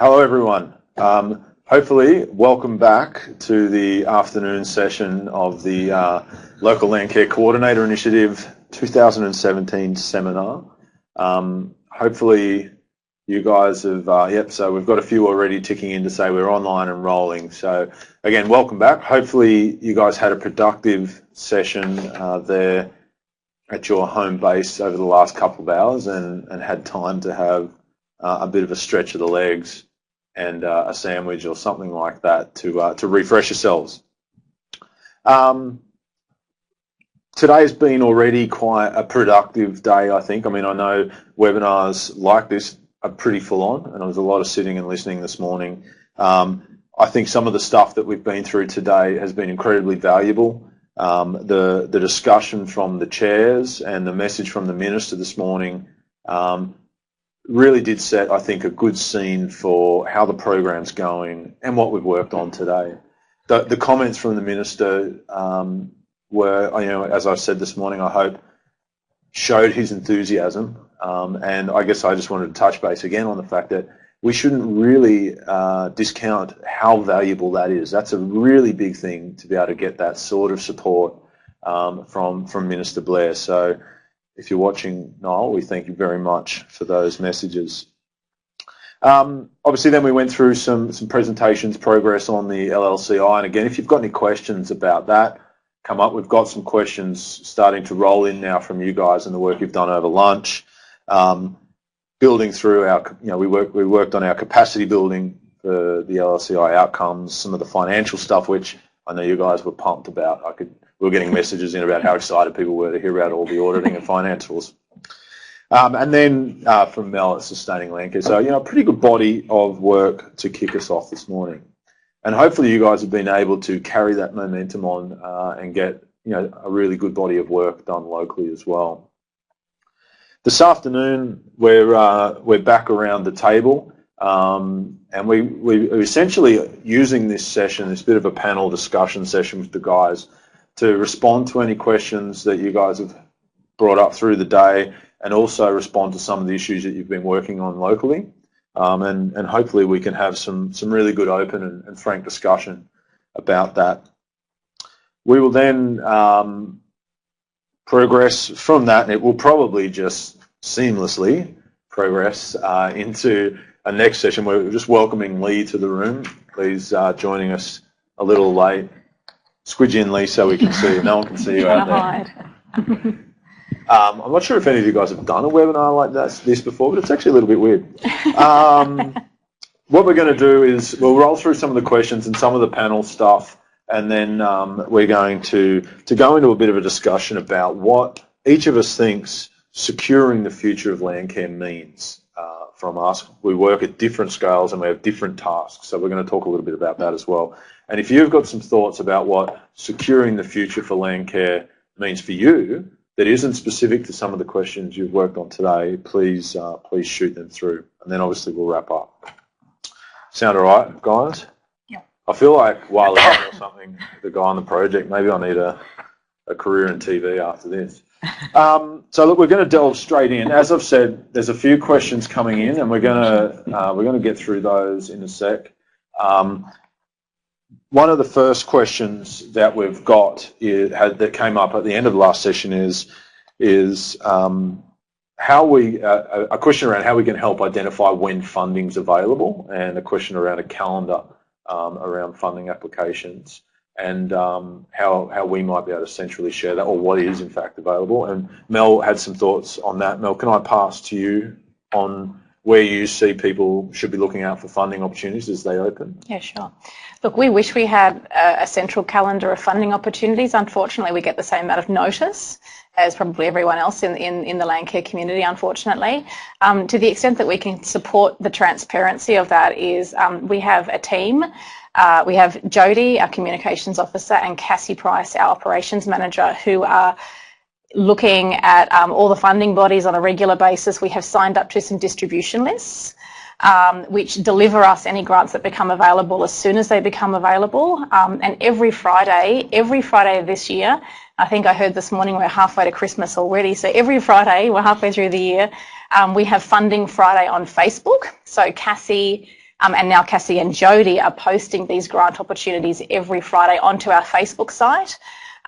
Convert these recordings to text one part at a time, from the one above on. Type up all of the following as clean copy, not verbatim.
Hello, everyone. Hopefully, welcome back to the afternoon session of the Local Land Care Coordinator Initiative 2017 seminar. Hopefully, you guys have, so we've got a few already ticking in to say we're online and rolling. So, again, welcome back. Hopefully, you guys had a productive session there at your home base over the last couple of hours and had time to have a bit of a stretch of the legs and a sandwich or something like that to refresh yourselves. Today's been already quite a productive day, I think. I mean, I know webinars like this are pretty full on, and there was a lot of sitting and listening this morning. I think some of the stuff that we've been through today has been incredibly valuable. The discussion from the chairs and the message from the minister this morning really did set, I think, a good scene for how the program's going and what we've worked on today. The comments from the minister were, as I said this morning, I hope, showed his enthusiasm. And I guess I just wanted to touch base again on the fact that we shouldn't really discount how valuable that is. That's a really big thing to be able to get that sort of support from Minister Blair. So if you're watching, Niall, we thank you very much for those messages. Obviously, then we went through some presentations, progress on the LLCI. And again, if you've got any questions about that, come up. We've got some questions starting to roll in now from you guys and the work you've done over lunch. Building through our, we worked on our capacity building for the LLCI outcomes, some of the financial stuff, which I know you guys were pumped about. We were getting messages in about how excited people were to hear about all the auditing and financials. And then from Mel at Sustaining Land Care. So, a pretty good body of work to kick us off this morning. And hopefully you guys have been able to carry that momentum on and get, a really good body of work done locally as well. This afternoon, we're back around the table, and we're essentially using this session, this bit of a panel discussion session with the guys, to respond to any questions that you guys have brought up through the day, and also respond to some of the issues that you've been working on locally, and hopefully we can have some really good open and frank discussion about that. We will then progress from that, and it will probably just seamlessly progress into a next session where we're just welcoming Lee to the room. Lee's joining us a little late. Squidge in, Lee, so we can see you. No one can see you out there. I'm not sure if any of you guys have done a webinar like this before, but it's actually a little bit weird. What we're going to do is we'll roll through some of the questions and some of the panel stuff, and then we're going to go into a bit of a discussion about what each of us thinks securing the future of land care means from us. We work at different scales and we have different tasks, so we're going to talk a little bit about that as well. And if you've got some thoughts about what securing the future for land care means for you that isn't specific to some of the questions you've worked on today, please shoot them through, and then obviously we'll wrap up. Sound all right, guys? Yeah. I feel like Wiley or something, the guy on the project, maybe I need a career in TV after this. So look, we're going to delve straight in. As I've said, there's a few questions coming in, and we're going to get through those in a sec. One of the first questions that we've got that came up at the end of the last session is how a question around how we can help identify when funding's available, and a question around a calendar around funding applications, and how we might be able to centrally share that, or what is in fact available. And Mel had some thoughts on that. Mel, can I pass to you on where you see people should be looking out for funding opportunities as they open? Yeah, sure. Look, we wish we had a central calendar of funding opportunities. Unfortunately, we get the same amount of notice as probably everyone else in the land care community, unfortunately. To the extent that we can support the transparency of that is we have a team. We have Jodie, our communications officer, and Cassie Price, our operations manager, who are looking at all the funding bodies on a regular basis. We have signed up to some distribution lists, which deliver us any grants that become available as soon as they become available. And every Friday of this year, I think I heard this morning we're halfway to Christmas already. So every Friday, we're halfway through the year, we have Funding Friday on Facebook. So Cassie and now Cassie and Jody are posting these grant opportunities every Friday onto our Facebook site.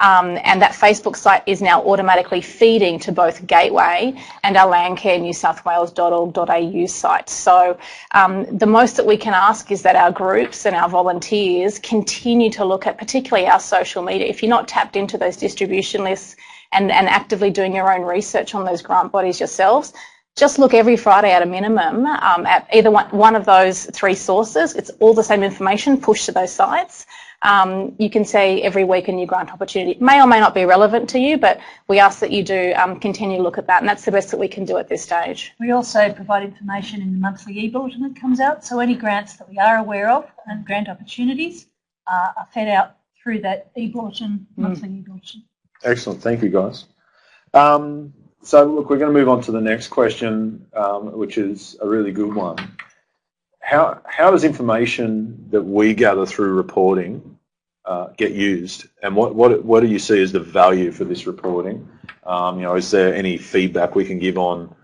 And that Facebook site is now automatically feeding to both Gateway and our landcarenewsouthwales.org.au site. So the most that we can ask is that our groups and our volunteers continue to look at particularly our social media. If you're not tapped into those distribution lists and actively doing your own research on those grant bodies yourselves, just look every Friday at a minimum at either one of those three sources. It's all the same information pushed to those sites. You can see every week a new grant opportunity. It may or may not be relevant to you, but we ask that you do continue to look at that, and that's the best that we can do at this stage. We also provide information in the monthly e-bulletin that comes out, so any grants that we are aware of and grant opportunities are fed out through that e-bulletin, monthly e-bulletin. Excellent, thank you guys. So look, we're going to move on to the next question, which is a really good one. How does information that we gather through reporting get used, and what do you see as the value for this reporting? Is there any feedback we can give on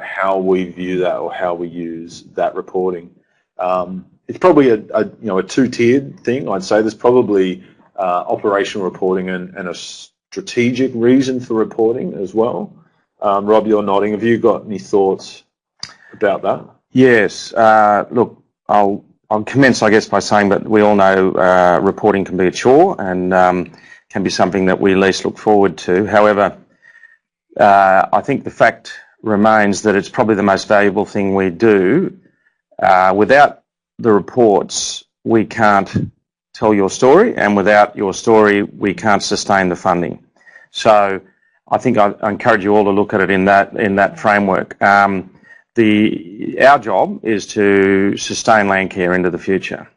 how we view that or how we use that reporting? It's probably a two-tiered thing. I'd say there's probably operational reporting and a strategic reason for reporting as well. Rob, you're nodding. Have you got any thoughts about that? Yes. Look, I'll commence, I guess, by saying that we all know reporting can be a chore and can be something that we least look forward to. However, I think the fact remains that it's probably the most valuable thing we do. Without the reports, we can't tell your story, and without your story, we can't sustain the funding. So I think I encourage you all to look at it in that framework. Our job is to sustain Landcare into the future.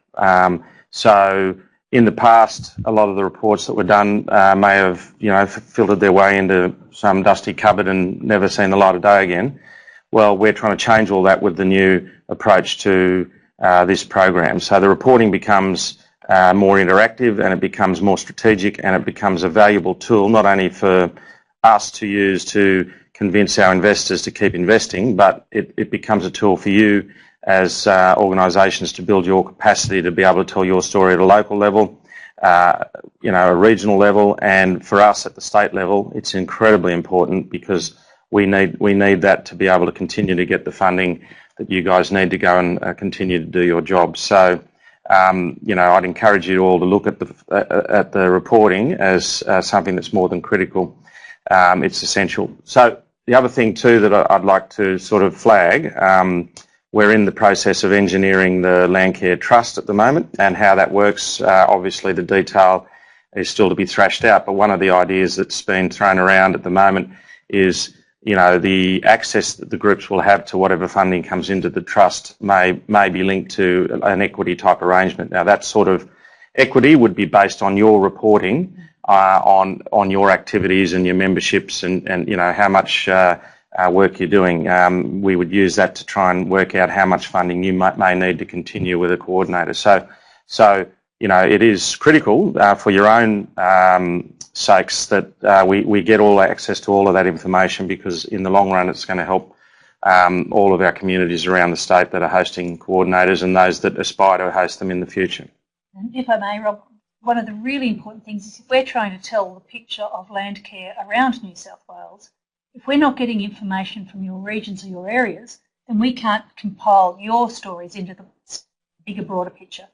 So in the past, a lot of the reports that were done may have, filtered their way into some dusty cupboard and never seen the light of day again. Well, we're trying to change all that with the new approach to this program. So the reporting becomes more interactive, and it becomes more strategic, and it becomes a valuable tool not only for us to use to convince our investors to keep investing, but it becomes a tool for you as organisations to build your capacity to be able to tell your story at a local level, a regional level, and for us at the state level, it's incredibly important because we need that to be able to continue to get the funding that you guys need to go and continue to do your job. So, I'd encourage you all to look at the reporting as something that's more than critical. It's essential. So the other thing too that I'd like to sort of flag, we're in the process of engineering the Landcare Trust at the moment, and how that works, obviously the detail is still to be thrashed out, but one of the ideas that's been thrown around at the moment is, the access that the groups will have to whatever funding comes into the trust may be linked to an equity type arrangement. Now that sort of equity would be based on your reporting on your activities and your memberships and how much work you're doing. We would use that to try and work out how much funding you may need to continue with a coordinator. So it is critical for your own sakes that we get all access to all of that information, because in the long run it's going to help all of our communities around the state that are hosting coordinators and those that aspire to host them in the future. And if I may, Rob, one of the really important things is if we're trying to tell the picture of Landcare around New South Wales, if we're not getting information from your regions or your areas, then we can't compile your stories into the bigger, broader picture.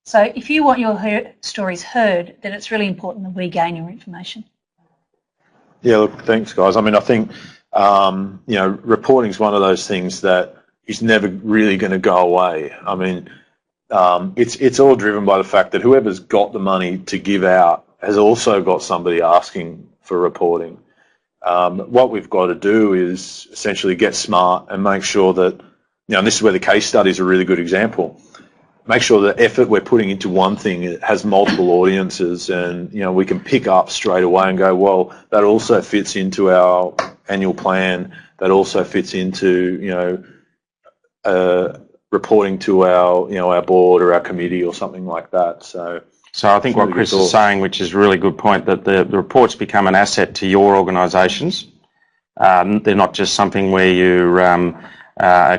So if you want your stories heard, then it's really important that we gain your information. Yeah, look, thanks, guys. I mean, I think, reporting is one of those things that is never really going to go away. I mean, it's all driven by the fact that whoever's got the money to give out has also got somebody asking for reporting. What we've got to do is essentially get smart and make sure that, and this is where the case study is a really good example, make sure the effort we're putting into one thing has multiple audiences, and, we can pick up straight away and go, well, that also fits into our annual plan, that also fits into, reporting to our board or our committee or something like that. So I think what Chris is saying, which is a really good point, that the reports become an asset to your organisations. They're not just something where you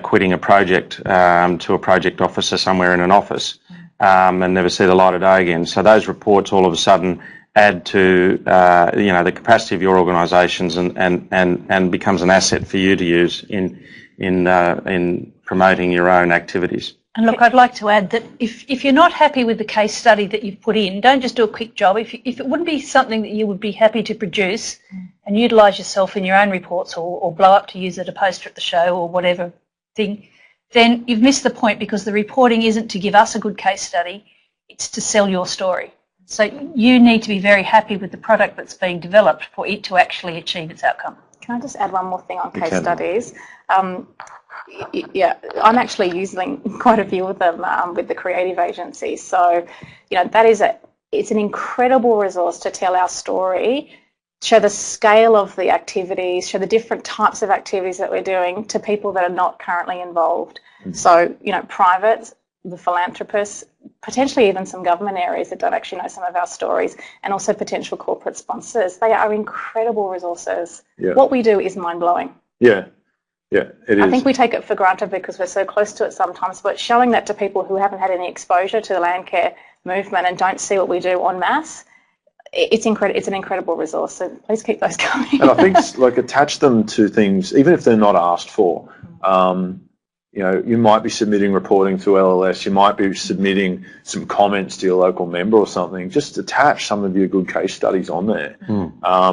quitting a project to a project officer somewhere in an office and never see the light of day again. So those reports all of a sudden add to the capacity of your organisations and becomes an asset for you to use in promoting your own activities. And look, I'd like to add that if you're not happy with the case study that you've put in, don't just do a quick job. If it wouldn't be something that you would be happy to produce and utilise yourself in your own reports or blow up to use it a poster at the show or whatever thing, then you've missed the point, because the reporting isn't to give us a good case study, it's to sell your story. So you need to be very happy with the product that's being developed for it to actually achieve its outcome. Can I just add one more thing on case studies? Yeah, I'm actually using quite a few of them with the creative agencies. So, it's an incredible resource to tell our story, show the scale of the activities, show the different types of activities that we're doing to people that are not currently involved. So, private, the philanthropists, potentially even some government areas that don't actually know some of our stories, and also potential corporate sponsors. They are incredible resources. Yeah. What we do is mind-blowing. Yeah, it is. I think we take it for granted because we're so close to it sometimes, but showing that to people who haven't had any exposure to the land care movement and don't see what we do en masse, it's an incredible resource. So please keep those coming. And I think attach them to things, even if they're not asked for. You might be submitting reporting to LLS, you might be submitting some comments to your local member or something. Just attach some of your good case studies on there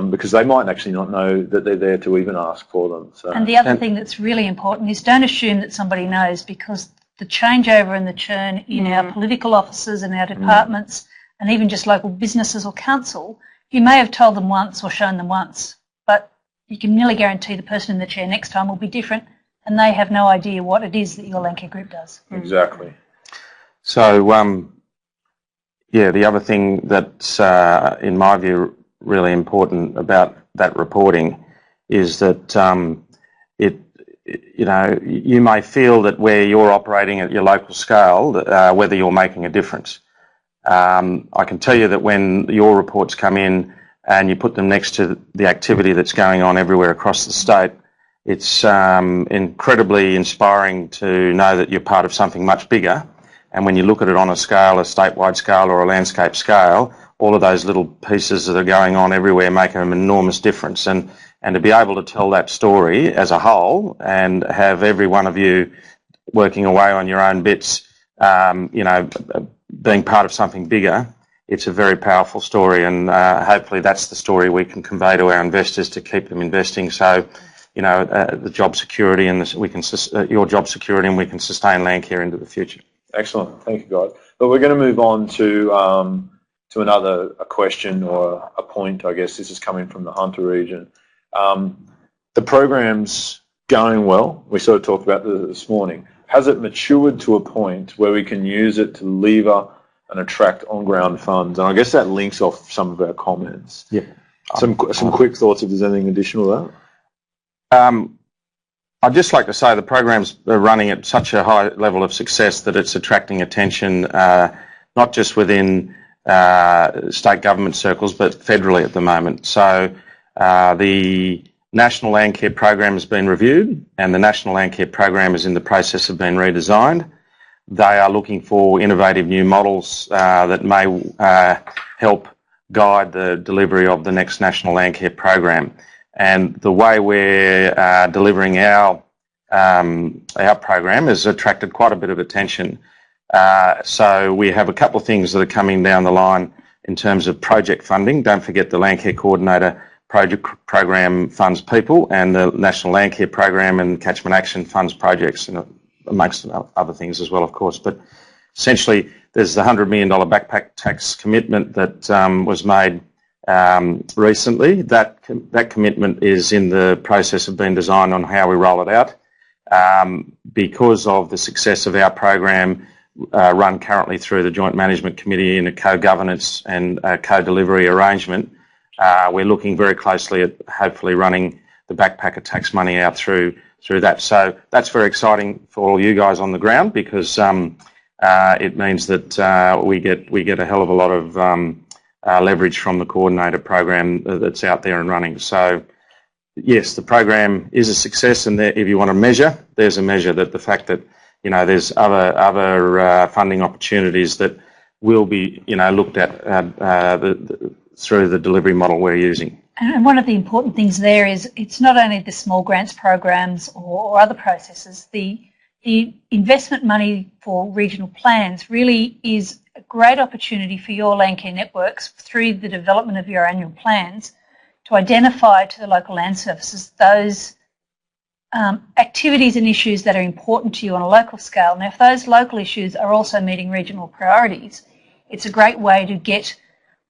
because they might actually not know that they're there to even ask for them. So. And the other thing that's really important is don't assume that somebody knows, because the changeover and the churn in our political offices and our departments and even just local businesses or council, you may have told them once or shown them once, but you can nearly guarantee the person in the chair next time will be different, and they have no idea what it is that your land care group does. Exactly. So, the other thing that's, in my view, really important about that reporting is that you may feel that where you're operating at your local scale, whether you're making a difference. I can tell you that when your reports come in and you put them next to the activity that's going on everywhere across the state, it's incredibly inspiring to know that you're part of something much bigger. And when you look at it on a scale, a statewide scale or a landscape scale, all of those little pieces that are going on everywhere make an enormous difference. And to be able to tell that story as a whole and have every one of you working away on your own bits, being part of something bigger, it's a very powerful story. And hopefully that's the story we can convey to our investors to keep them investing. So, the job security and your job security, and we can sustain land care into the future. Excellent, thank you, guys. But we're going to move on to another question or a point. I guess this is coming from the Hunter region. The program's going well. We sort of talked about this morning. Has it matured to a point where we can use it to lever and attract on-ground funds? And I guess that links off some of our comments. Yeah. Some quick thoughts if there's anything additional to that. I'd just like to say the program's running at such a high level of success that it's attracting attention, not just within state government circles, but federally at the moment. So the National Land Care Program has been reviewed, and the National Land Care Program is in the process of being redesigned. They are looking for innovative new models that may help guide the delivery of the next National Land Care Program. And the way we're delivering our program has attracted quite a bit of attention. So we have a couple of things that are coming down the line in terms of project funding. Don't forget the Land Care Coordinator program funds people, and the National Land Care Program and Catchment Action funds projects, amongst other things as well, of course. But essentially, there's the $100 million backpack tax commitment that was made recently. That commitment is in the process of being designed on how we roll it out. Because of the success of our program, run currently through the Joint Management Committee in a co-governance and co-delivery arrangement, we're looking very closely at hopefully running the backpacker tax money out through that. So that's very exciting for all you guys on the ground, because it means that we get a hell of a lot of leverage from the coordinator program that's out there and running. So, yes, the program is a success, and if you want to measure, there's a measure that the fact that there's other funding opportunities that will be looked at through the delivery model we're using. And one of the important things there is it's not only the small grants programs or other processes. The investment money for regional plans really is a great opportunity for your Landcare networks through the development of your annual plans to identify to the local land services those activities and issues that are important to you on a local scale. Now, if those local issues are also meeting regional priorities, it's a great way to get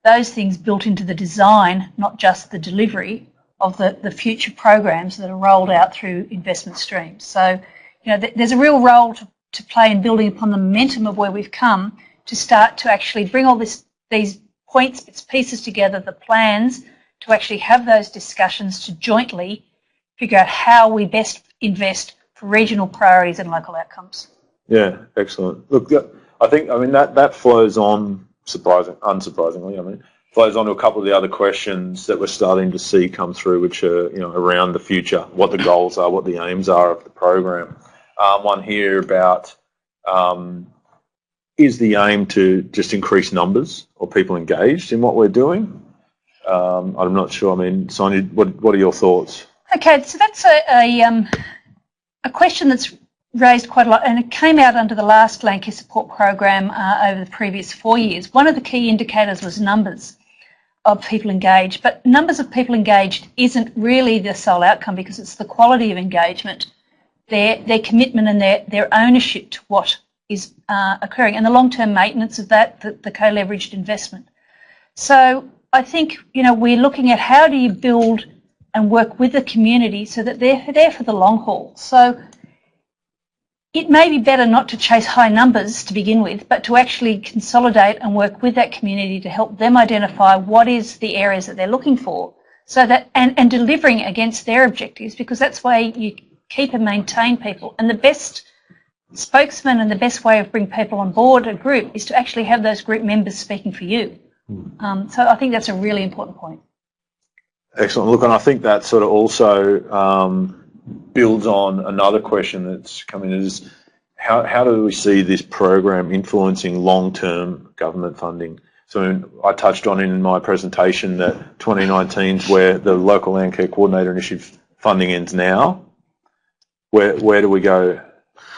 those things built into the design, not just the delivery of the future programs that are rolled out through investment streams. So, there's a real role to play in building upon the momentum of where we've come to start to actually bring all these points, bits, pieces together, the plans, to actually have those discussions to jointly figure out how we best invest for regional priorities and local outcomes. Yeah, excellent. Look, I mean that flows on, unsurprisingly, flows on to a couple of the other questions that we're starting to see come through, which are, around the future, what the goals are, what the aims are of the program. One here about, is the aim to just increase numbers or people engaged in what we're doing? I'm not sure. I mean, Sonia, what are your thoughts? Okay, so that's a question that's raised quite a lot, and it came out under the last Landcare support program over the previous 4 years. One of the key indicators was numbers of people engaged, but numbers of people engaged isn't really the sole outcome, because it's the quality of engagement, their commitment and their ownership to what is occurring, and the long-term maintenance of that, the co-leveraged investment. So I think, we're looking at how do you build and work with the community so that they're there for the long haul. So it may be better not to chase high numbers to begin with, but to actually consolidate and work with that community to help them identify what is the areas that they're looking for, so that and delivering against their objectives, because that's why you keep and maintain people. And the best spokesman and the best way of bringing people on board a group is to actually have those group members speaking for you. So I think that's a really important point. Excellent. Look, and I think that sort of also builds on another question that's coming, is how do we see this program influencing long-term government funding? So I touched on in my presentation that 2019 is where the local Landcare Coordinator Initiative funding ends now. Where do we go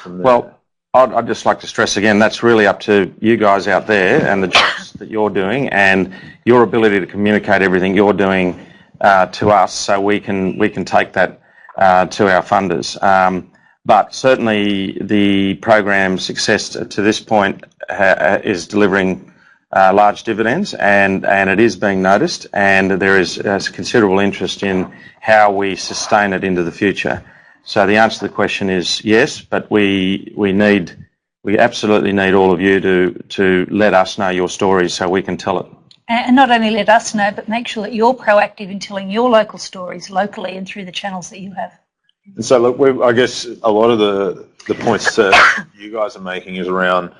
from there? Well, I'd just like to stress again, that's really up to you guys out there and the jobs that you're doing and your ability to communicate everything you're doing to us, so we can take that to our funders. But certainly the program success to this point is delivering large dividends, and it is being noticed, and there is considerable interest in how we sustain it into the future. So the answer to the question is yes, but we absolutely need all of you to let us know your stories so we can tell it. And not only let us know, but make sure that you're proactive in telling your local stories locally and through the channels that you have. And so, look, I guess a lot of the points that you guys are making is around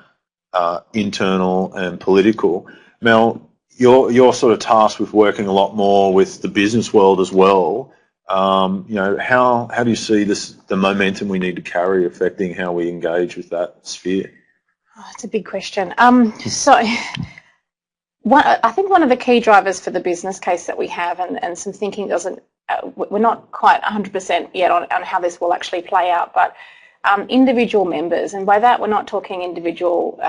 internal and political. Mel, you're sort of tasked with working a lot more with the business world as well. How do you see the momentum we need to carry affecting how we engage with that sphere? Oh, it's a big question. I think one of the key drivers for the business case that we have, and some thinking we're not quite 100% yet on how this will actually play out, but individual members, and by that we're not talking individual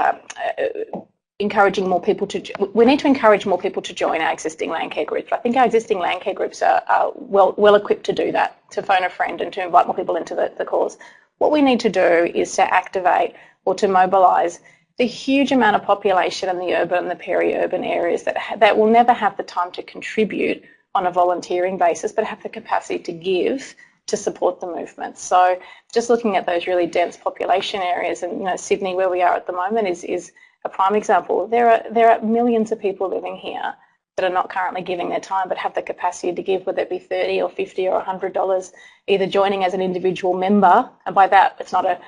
encouraging more people we need to encourage more people to join our existing Landcare groups. I think our existing Landcare groups are well equipped to do that, to phone a friend and to invite more people into the cause. What we need to do is to activate or to mobilise the huge amount of population in the urban and the peri-urban areas that will never have the time to contribute on a volunteering basis, but have the capacity to give to support the movement. So just looking at those really dense population areas, and Sydney, where we are at the moment, is a prime example. There are millions of people living here that are not currently giving their time, but have the capacity to give, whether it be $30 or $50 or $100, either joining as an individual member, and by that it's not a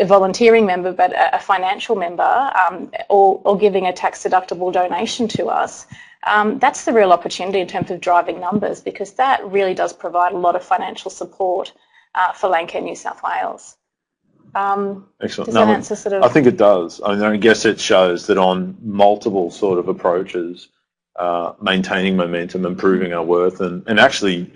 volunteering member, but a financial member, or giving a tax-deductible donation to us. that's the real opportunity in terms of driving numbers, because that really does provide a lot of financial support for Landcare New South Wales. Excellent. Does that answer sort of? I think it does. I mean, I guess it shows that on multiple sort of approaches, maintaining momentum, improving our worth, and actually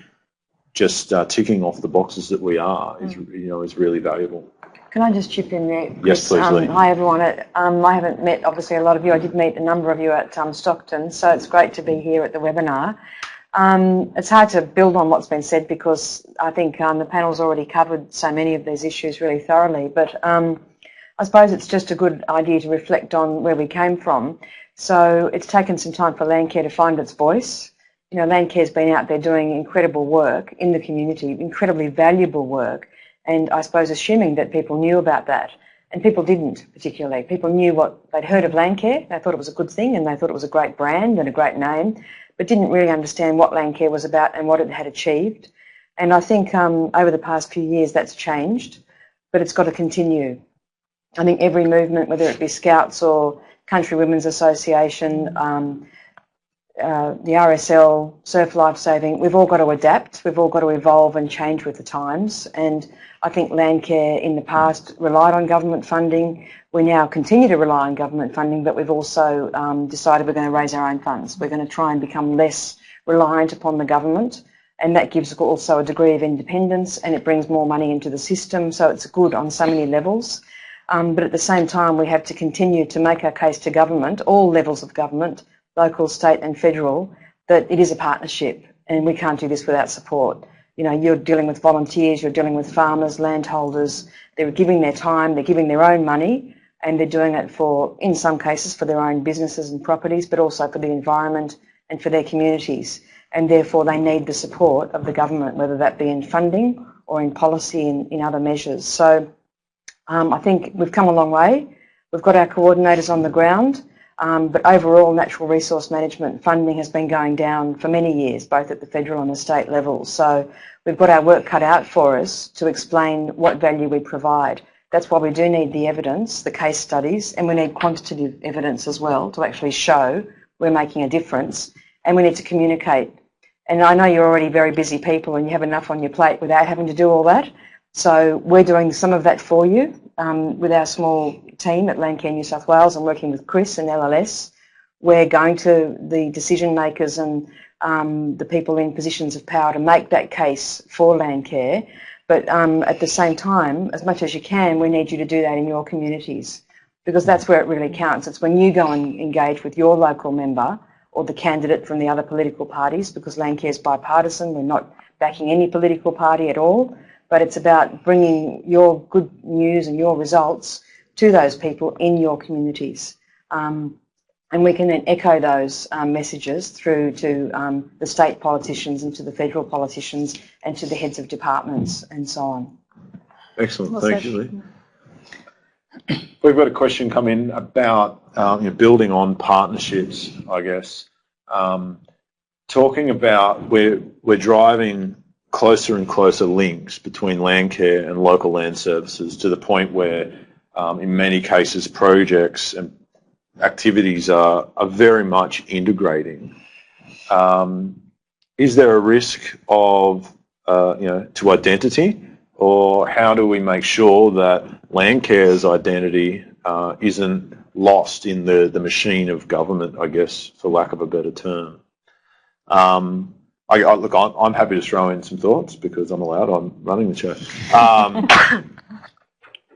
just ticking off the boxes that we are is really valuable. Can I just chip in there? Yes, please, Lee. Hi, everyone. I haven't met, obviously, a lot of you. I did meet a number of you at Stockton, so it's great to be here at the webinar. It's hard to build on what's been said because I think the panel's already covered so many of these issues really thoroughly, but I suppose it's just a good idea to reflect on where we came from. So it's taken some time for Landcare to find its voice. You know, Landcare's been out there doing incredible work in the community, incredibly valuable work, and I suppose assuming that people knew about that. And people didn't particularly. People knew what they'd heard of Landcare, they thought it was a good thing and they thought it was a great brand and a great name, but didn't really understand what Landcare was about and what it had achieved. And I think over the past few years that's changed, but it's got to continue. I think every movement, whether it be Scouts or Country Women's Association, the RSL, Surf Lifesaving, we've all got to adapt, we've all got to evolve and change with the times. And I think Landcare in the past relied on government funding. We now continue to rely on government funding, but we've also decided we're going to raise our own funds. We're going to try and become less reliant upon the government, and that gives also a degree of independence and it brings more money into the system, so it's good on so many levels. But at the same time, we have to continue to make our case to government, all levels of government, local, state and federal, that it is a partnership and we can't do this without support. You know, you're dealing with volunteers, you're dealing with farmers, landholders, they're giving their time, they're giving their own money, and they're doing it for, in some cases, for their own businesses and properties, but also for the environment and for their communities. And therefore they need the support of the government, whether that be in funding or in policy and in other measures. So I think we've come a long way. We've got our coordinators on the ground, but overall natural resource management funding has been going down for many years, both at the federal and the state level. So we've got our work cut out for us to explain what value we provide. That's why we do need the evidence, the case studies, and we need quantitative evidence as well to actually show we're making a difference, and we need to communicate. And I know you're already very busy people and you have enough on your plate without having to do all that. So we're doing some of that for you with our small team at Landcare New South Wales and working with Chris and LLS. We're going to the decision makers and the people in positions of power to make that case for Landcare. But at the same time, as much as you can, we need you to do that in your communities, because that's where it really counts. It's when you go and engage with your local member or the candidate from the other political parties, because Landcare is bipartisan, we're not backing any political party at all, but it's about bringing your good news and your results to those people in your communities. And we can then echo those messages through to the state politicians and to the federal politicians and to the heads of departments and so on. Excellent, thank you, Lee. We've got a question come in about building on partnerships, I guess. Talking about we're driving closer and closer links between Landcare and local land services to the point where in many cases projects and activities are very much integrating. Is there a risk of to identity, or how do we make sure that Landcare's identity isn't lost in the machine of government, I guess, for lack of a better term? Look, I'm happy to throw in some thoughts because I'm allowed. I'm running the show.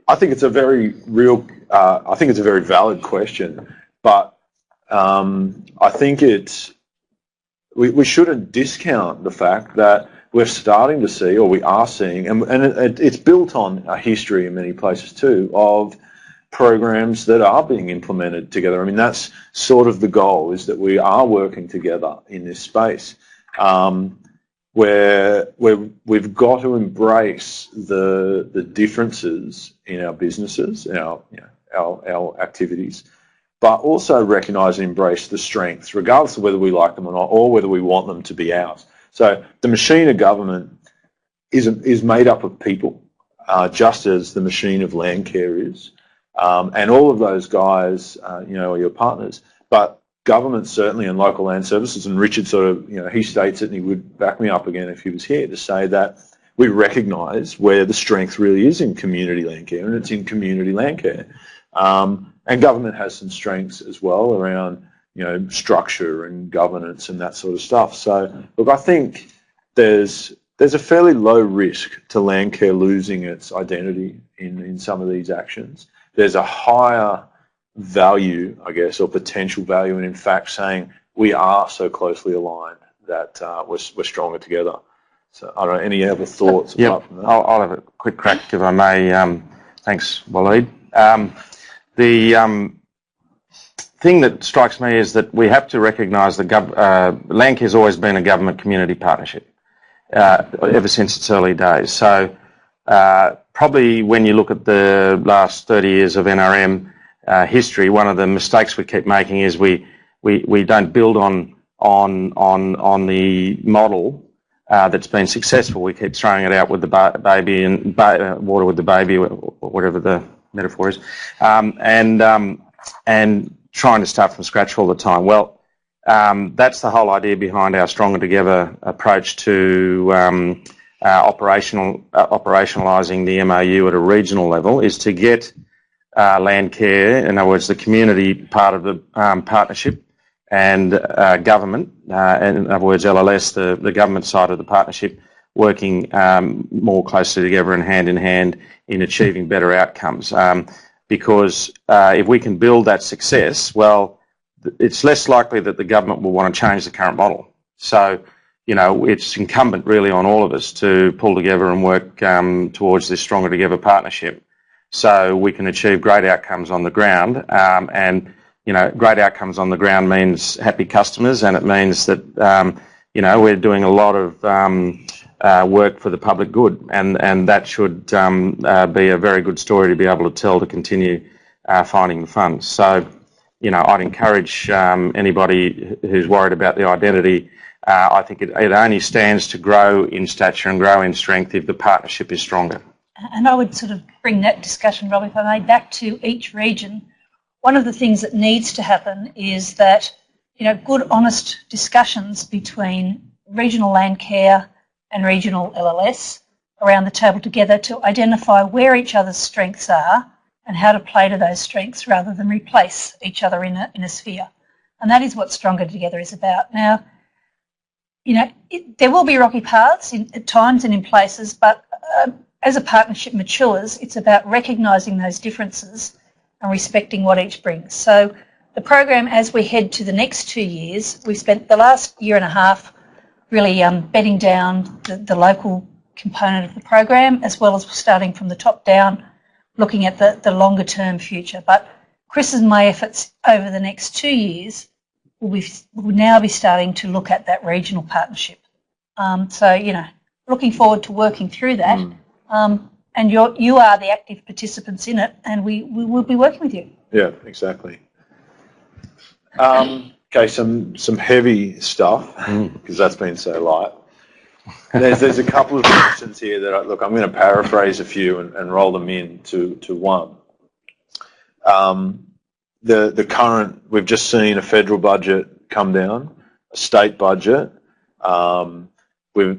I think it's a very real. I think it's a very valid question, but I think we shouldn't discount the fact that we're starting to see, or we are seeing, and it's built on a history in many places too of programs that are being implemented together. I mean, that's sort of the goal, is that we are working together in this space. Where we've got to embrace the differences in our businesses, our activities, but also recognise and embrace the strengths, regardless of whether we like them or not, or whether we want them to be ours. So the machine of government is made up of people, just as the machine of Landcare is, and all of those guys, are your partners. But government certainly and local land services, and Richard sort of, he states it, and he would back me up again if he was here, to say that we recognise where the strength really is in community land care, and it's in community land care. And government has some strengths as well around, structure and governance and that sort of stuff. So, look, I think there's a fairly low risk to land care losing its identity in some of these actions. There's a higher value, I guess, or potential value, and in fact saying we are so closely aligned that we're stronger together. So I don't know, any other thoughts? Yep, I'll have a quick crack if I may. Thanks, Waleed. The thing that strikes me is that we have to recognise that land care has always been a government-community partnership ever since its early days. So probably when you look at the last 30 years of NRM history, one of the mistakes we keep making is we don't build on the model that's been successful. We keep throwing it out with the baby and water with the baby, or whatever the metaphor is, and trying to start from scratch all the time. Well, that's the whole idea behind our Stronger Together approach to operationalising the MOU at a regional level, is to get land care, in other words, the community part of the partnership, and government, and in other words, LLS, the government side of the partnership, working more closely together and hand in hand in achieving better outcomes. Because if we can build that success, well, it's less likely that the government will want to change the current model. So, it's incumbent really on all of us to pull together and work towards this Stronger Together partnership, so we can achieve great outcomes on the ground. And great outcomes on the ground means happy customers, and it means that we're doing a lot of work for the public good, and that should be a very good story to be able to tell, to continue finding the funds. So, I'd encourage anybody who's worried about the identity. I think it only stands to grow in stature and grow in strength if the partnership is stronger. And I would sort of bring that discussion, Rob, if I may, back to each region. One of the things that needs to happen is that, good, honest discussions between regional land care and regional LLS around the table together to identify where each other's strengths are and how to play to those strengths rather than replace each other in a sphere. And that is what Stronger Together is about. Now, there will be rocky paths at times and in places, but as a partnership matures, it's about recognising those differences and respecting what each brings. So the program, as we head to the next 2 years, we spent the last year and a half really bedding down the local component of the program, as well as starting from the top down, looking at the longer term future. But Chris and my efforts over the next 2 years will now be starting to look at that regional partnership. So, looking forward to working through that. And you are the active participants in it, and we will be working with you. Yeah, exactly. Okay, some heavy stuff, because that's been so light. There's a couple of questions here that I'm going to paraphrase a few and roll them into one. The current, we've just seen a federal budget come down, a state budget. We're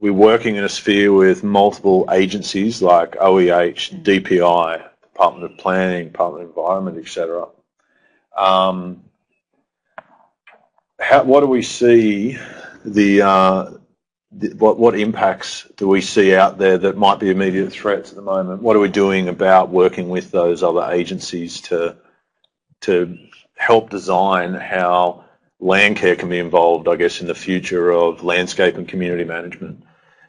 working in a sphere with multiple agencies like OEH, DPI, Department of Planning, Department of Environment, etc. What do we see? What impacts do we see out there that might be immediate threats at the moment? What are we doing about working with those other agencies to help design how land care can be involved, I guess, in the future of landscape and community management?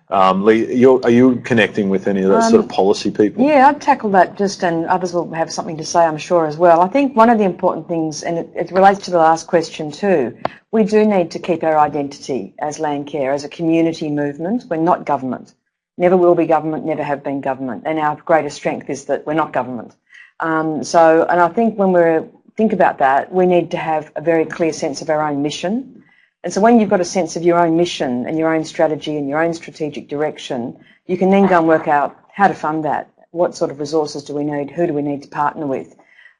Lee, are you connecting with any of those sort of policy people? Yeah, I'd tackle that and others will have something to say, I'm sure, as well. I think one of the important things, and it relates to the last question too, we do need to keep our identity as land care, as a community movement. We're not government. Never will be government, never have been government. And our greatest strength is that we're not government. And I think when we think about that, we need to have a very clear sense of our own mission. And so when you've got a sense of your own mission and your own strategy and your own strategic direction, you can then go and work out how to fund that. What sort of resources do we need? Who do we need to partner with?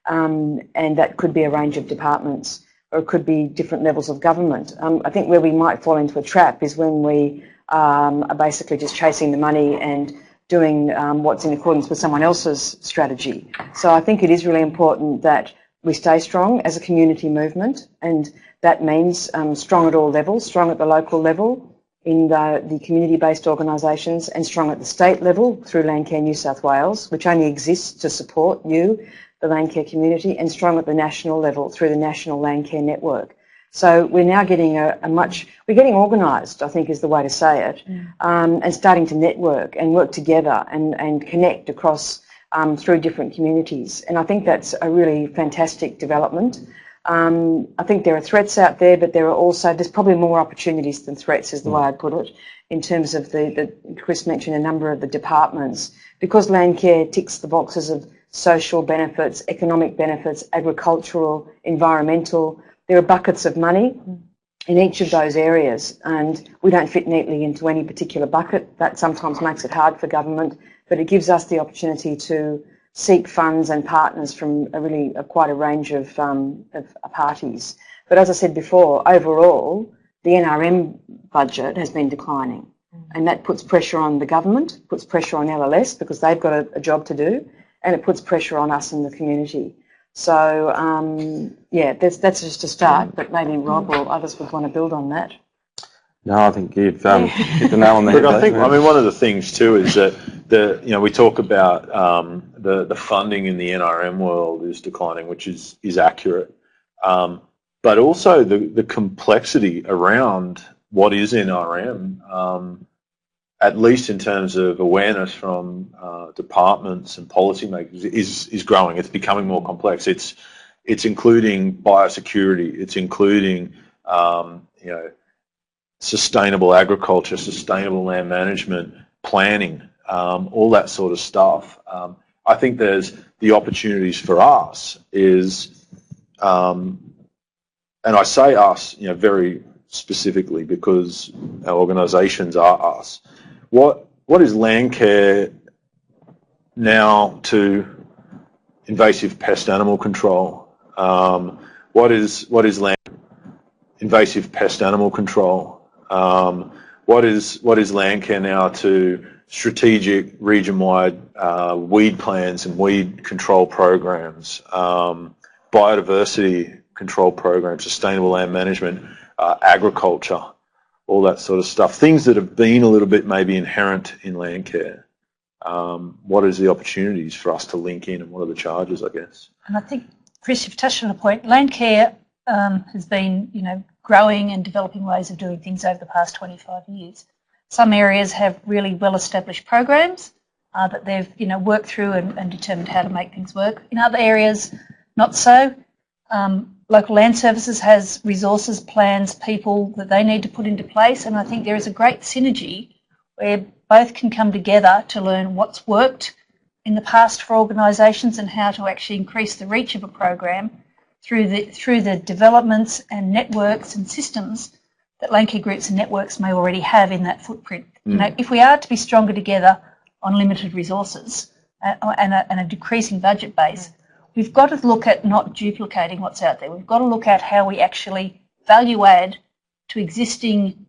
And that could be a range of departments. or it could be different levels of government. I think where we might fall into a trap is when we are basically just chasing the money and doing what's in accordance with someone else's strategy. So I think it is really important that we stay strong as a community movement, and that means strong at all levels, strong at the local level in the community-based organisations, and strong at the state level through Landcare New South Wales, which only exists to support you, the Landcare community, and strong at the national level through the National Landcare Network. So we're now getting we're getting organised, I think is the way to say it, and starting to network and work together and connect across through different communities. And I think that's a really fantastic development. I think there are threats out there, but there's probably more opportunities than threats is the way I'd put it, in terms of Chris mentioned a number of the departments. Because Landcare ticks the boxes of social benefits, economic benefits, agricultural, environmental, there are buckets of money in each of those areas, and we don't fit neatly into any particular bucket. That sometimes makes it hard for government, but it gives us the opportunity to seek funds and partners from quite a range of parties. But as I said before, overall, the NRM budget has been declining, and that puts pressure on the government, puts pressure on LLS because they've got a job to do, and it puts pressure on us in the community. So, yeah, that's just a start, but maybe Rob or others would want to build on that. No, I think you've hit the nail on the head. Look, I mean, one of the things too is that we talk about the funding in the NRM world is declining, which is accurate, but also the complexity around what is NRM, at least in terms of awareness from departments and policymakers, is growing. It's becoming more complex. It's including biosecurity. It's including sustainable agriculture, sustainable land management, planning, all that sort of stuff. I think there's the opportunities for us is, and I say us, very specifically because our organisations are us. What is Landcare now to invasive pest animal control? What is invasive pest animal control? What is Landcare now to strategic region-wide weed plans and weed control programs, biodiversity control programs, sustainable land management, agriculture, all that sort of stuff, things that have been a little bit maybe inherent in Landcare. What is the opportunities for us to link in, and what are the charges, I guess? And I think, Chris, you've touched on a point. Landcare has been, growing and developing ways of doing things over the past 25 years. Some areas have really well-established programs that they've, worked through and determined how to make things work. In other areas, not so. Local Land Services has resources, plans, people that they need to put into place, and I think there is a great synergy where both can come together to learn what's worked in the past for organisations and how to actually increase the reach of a program through the developments and networks and systems that Landcare groups and networks may already have in that footprint. If we are to be stronger together on limited resources and a decreasing budget base, we've got to look at not duplicating what's out there. We've got to look at how we actually value add to existing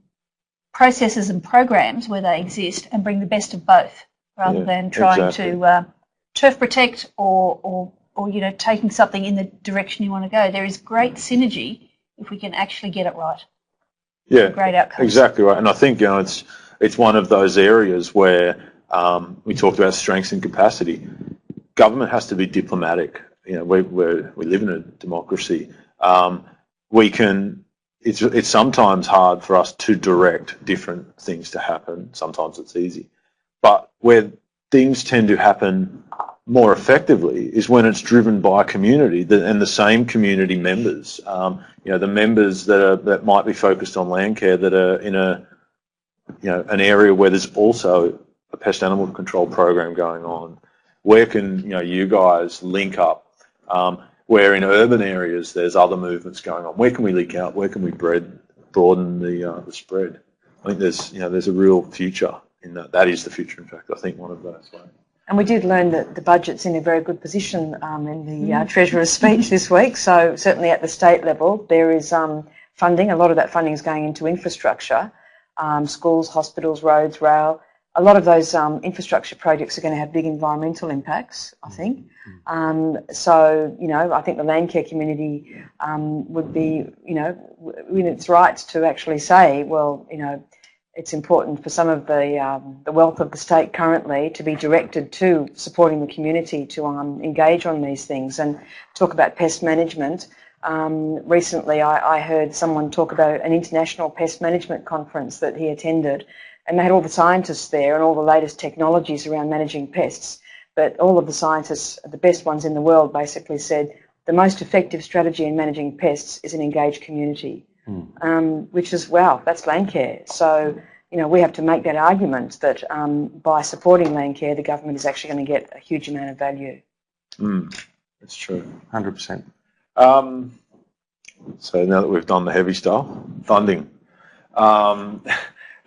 processes and programs where they exist and bring the best of both, rather than trying to turf protect or taking something in the direction you want to go. There is great synergy if we can actually get it right. Yeah, great outcomes. Exactly right. And I think it's one of those areas where we talked about strengths and capacity. Government has to be diplomatic. We live in a democracy. It's sometimes hard for us to direct different things to happen. Sometimes it's easy, but where things tend to happen more effectively is when it's driven by a community and the same community members. The members that might be focused on Landcare that are in an area where there's also a pest animal control program going on. Where can you guys link up? Where in urban areas there's other movements going on. Where can we link out? Where can we broaden the spread? I think there's a real future in that. That is the future. In fact, I think one of those ways. And we did learn that the budget's in a very good position in the Treasurer's speech this week. So certainly at the state level, there is funding. A lot of that funding is going into infrastructure, schools, hospitals, roads, rail. A lot of those infrastructure projects are going to have big environmental impacts, I think. So, you know, I think the Landcare community would be, you know, in its rights to actually say, well, you know, it's important for some of the wealth of the state currently to be directed to supporting the community to engage on these things and talk about pest management. Recently, I heard someone talk about an international pest management conference that he attended, and they had all the scientists there and all the latest technologies around managing pests. But all of the scientists, the best ones in the world, basically said the most effective strategy in managing pests is an engaged community. Which is, wow, that's Landcare. So, you know, we have to make that argument that by supporting Landcare, the government is actually going to get a huge amount of value. That's true. 100%. So now that we've done the heavy stuff, funding.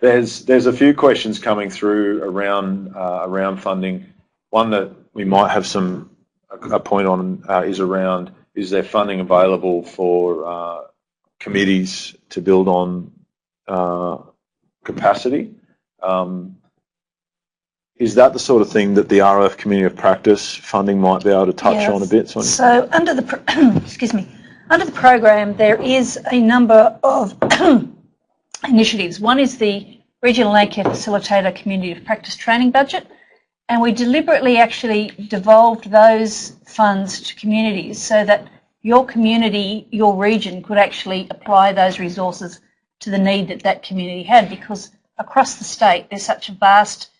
There's a few questions coming through around funding. One that we might have a point on is around, is there funding available for committees to build on capacity? Is that the sort of thing that the RF Community of Practice funding might be able to touch on a bit, Sonia? So under the excuse me, under the program there is a number of initiatives. One is the Regional Landcare Facilitator Community of Practice training budget, and we deliberately actually devolved those funds to communities so that your community, your region could actually apply those resources to the need that that community had, because across the state there's such a vast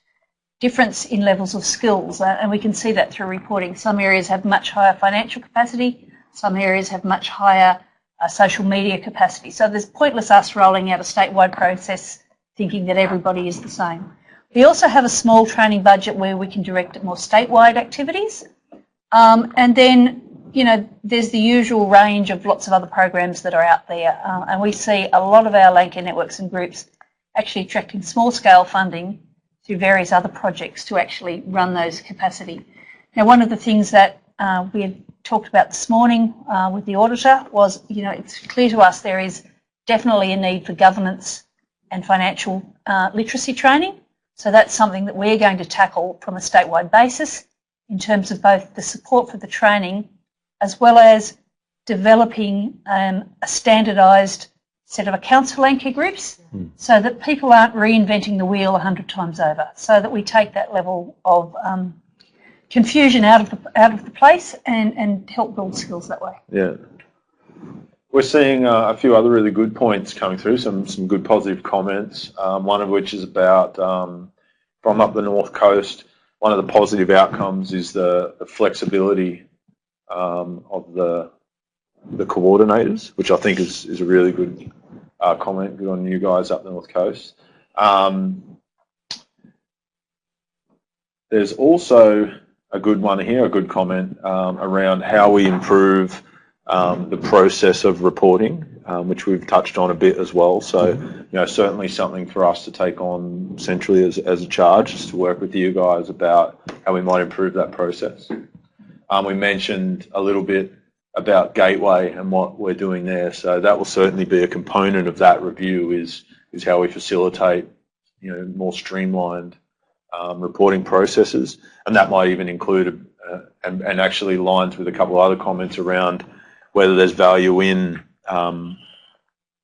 difference in levels of skills, and we can see that through reporting. Some areas have much higher financial capacity, some areas have much higher social media capacity. So there's pointless us rolling out a statewide process thinking that everybody is the same. We also have a small training budget where we can direct at more statewide activities, and then, you know, there's the usual range of lots of other programs that are out there, and we see a lot of our Landcare networks and groups actually attracting small-scale funding through various other projects to actually run those capacity. Now, one of the things that we had talked about this morning with the auditor was, you know, it's clear to us there is definitely a need for governance and financial literacy training. So that's something that we're going to tackle from a statewide basis in terms of both the support for the training as well as developing a standardised set of accounts for Landcare groups so that people aren't reinventing the wheel 100 times over, so that we take that level of confusion out of the place and help build skills that way. Yeah. We're seeing a few other really good points coming through, some good positive comments, one of which is about from up the North Coast, one of the positive outcomes is the flexibility of the coordinators, which I think is a really good comment. Good on you guys up the North Coast. There's also a good one here, a good comment around how we improve the process of reporting, which we've touched on a bit as well. So, you know, certainly something for us to take on centrally as a charge, is to work with you guys about how we might improve that process. We mentioned a little bit about Gateway and what we're doing there, so that will certainly be a component of that review. Is how we facilitate, you know, more streamlined reporting processes, and that might even include and actually lines with a couple of other comments around whether there's value in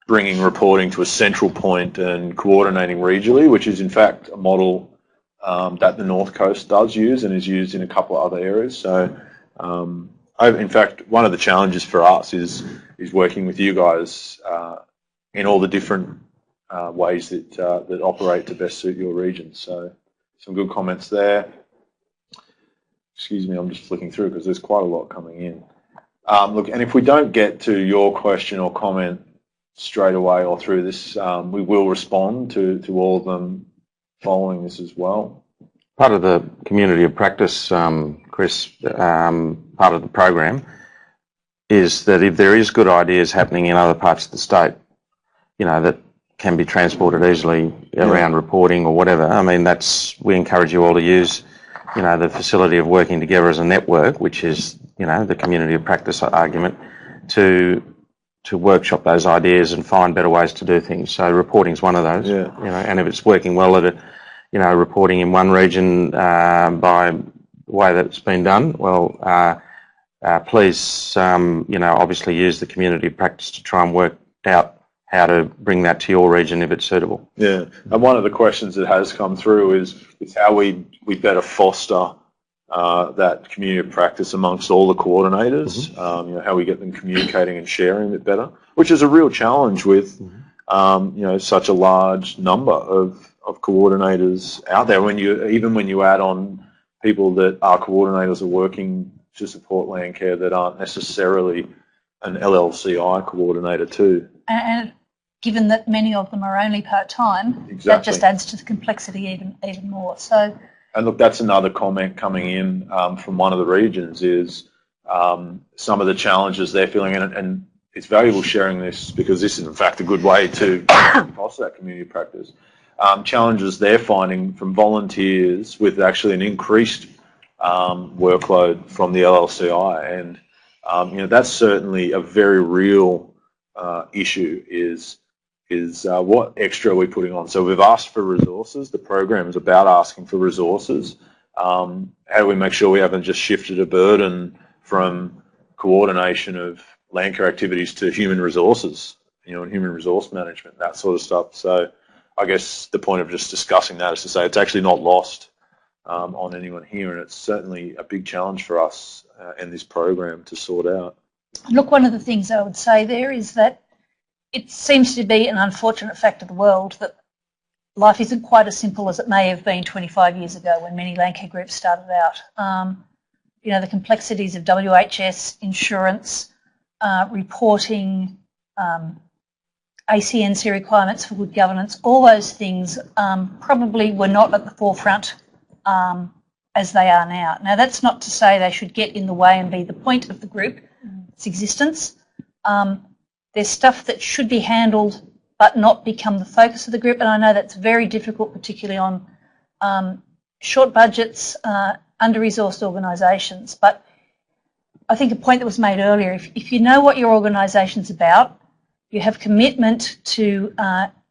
bringing reporting to a central point and coordinating regionally, which is in fact a model that the North Coast does use and is used in a couple of other areas. So, in fact, one of the challenges for us is working with you guys in all the different ways that operate to best suit your region. So, some good comments there. Excuse me, I'm just flicking through because there's quite a lot coming in. Look, and if we don't get to your question or comment straight away or through this, we will respond to all of them following this as well. Part of the community of practice, Chris, part of the program is that if there is good ideas happening in other parts of the state, you know, that can be transported easily around reporting or whatever, I mean, we encourage you all to use the facility of working together as a network, which is, the community of practice argument, to workshop those ideas and find better ways to do things. So reporting's one of those. Yeah. And if it's working well at reporting in one region by the way that it's been done, well, please, obviously use the community of practice to try and work out how to bring that to your region if it's suitable. Yeah, and one of the questions that has come through is how we better foster that community of practice amongst all the coordinators, how we get them communicating and sharing a bit better, which is a real challenge with, such a large number of coordinators out there. When you add on people that are coordinators are working to support Landcare that aren't necessarily an LLCI coordinator too. And given that many of them are only part-time, Exactly. that just adds to the complexity even more. So, and look, that's another comment coming in from one of the regions is some of the challenges they're feeling, and it's valuable sharing this because this is in fact a good way to foster that community practice. Challenges they're finding from volunteers with actually an increased workload from the LLCI, and that's certainly a very real issue is what extra are we putting on. So we've asked for resources. The program is about asking for resources. How do we make sure we haven't just shifted a burden from coordination of Landcare activities to human resources, and human resource management, that sort of stuff. So I guess the point of just discussing that is to say it's actually not lost on anyone here, and it's certainly a big challenge for us in this program to sort out. look, one of the things I would say there is that it seems to be an unfortunate fact of the world that life isn't quite as simple as it may have been 25 years ago when many Landcare groups started out. The complexities of WHS, insurance, reporting, ACNC requirements for good governance, all those things probably were not at the forefront as they are now. Now, that's not to say they should get in the way and be the point of the group, its existence. There's stuff that should be handled but not become the focus of the group, and I know that's very difficult, particularly on short budgets, under-resourced organisations. But I think a point that was made earlier, if you know what your organisation's about, you have commitment to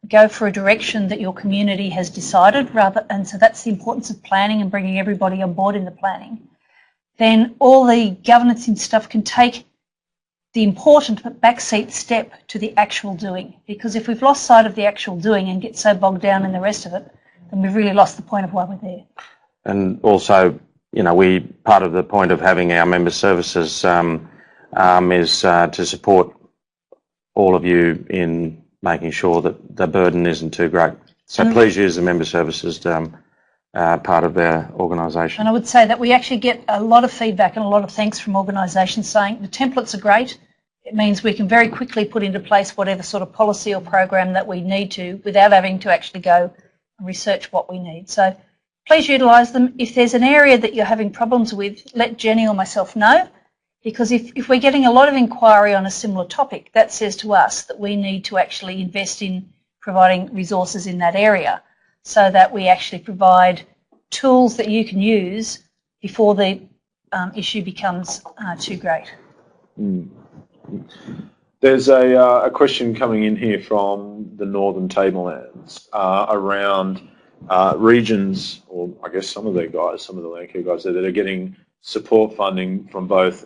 go for a direction that your community has decided, and so that's the importance of planning and bringing everybody on board in the planning, then all the governance and stuff can take the important but backseat step to the actual doing. Because if we've lost sight of the actual doing and get so bogged down in the rest of it, then we've really lost the point of why we're there. And also, part of the point of having our member services is to support all of you in making sure that the burden isn't too great. So please use the member services part of our organisation. And I would say that we actually get a lot of feedback and a lot of thanks from organisations saying the templates are great. It means we can very quickly put into place whatever sort of policy or program that we need to without having to actually go and research what we need. So please utilise them. If there's an area that you're having problems with, let Jenny or myself know, because if we're getting a lot of inquiry on a similar topic, that says to us that we need to actually invest in providing resources in that area so that we actually provide tools that you can use before the issue becomes too great. There's a question coming in here from the Northern Tablelands around regions, or I guess some of the Landcare guys that are getting support funding from both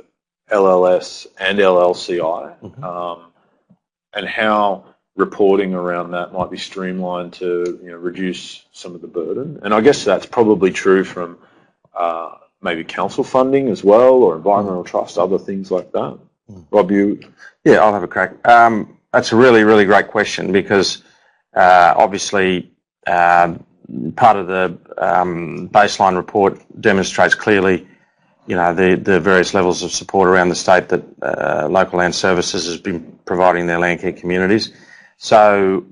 LLS and LLCI, and how reporting around that might be streamlined to reduce some of the burden. And I guess that's probably true from maybe council funding as well, or environmental trust, other things like that. Rob, you? Yeah, I'll have a crack. That's a really, really great question because obviously part of the baseline report demonstrates clearly the various levels of support around the state that local land services has been providing their Landcare communities. So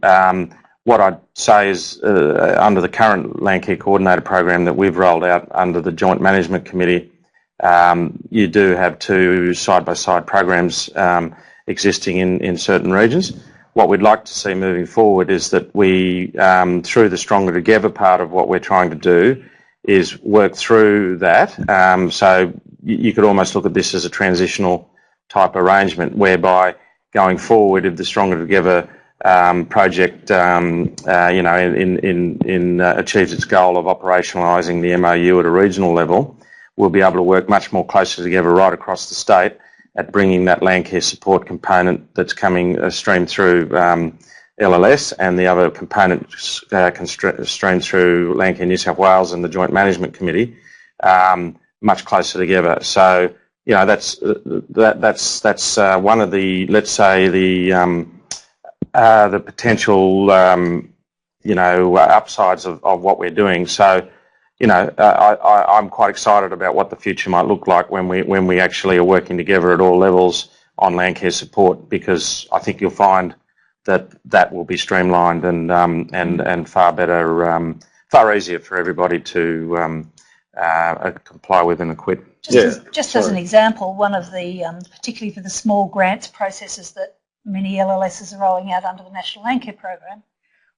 what I'd say is under the current Landcare Coordinator program that we've rolled out under the Joint Management Committee, you do have two side-by-side programs existing in certain regions. What we'd like to see moving forward is that we, through the Stronger Together part of what we're trying to do, is work through that. So you could almost look at this as a transitional type arrangement, whereby going forward, if the Stronger Together project, achieves its goal of operationalising the MOU at a regional level, we'll be able to work much more closely together right across the state at bringing that land care support component that's coming streamed through LLS and the other component streamed through Land Care New South Wales and the Joint Management Committee much closer together. So that's one of the, let's say, the potential upsides of what we're doing. So I'm quite excited about what the future might look like when we actually are working together at all levels on land care support, because I think you'll find that will be streamlined and far better, far easier for everybody to comply with and acquit. Just as an example, one of the, particularly for the small grants processes that many LLSs are rolling out under the National Land Care Program,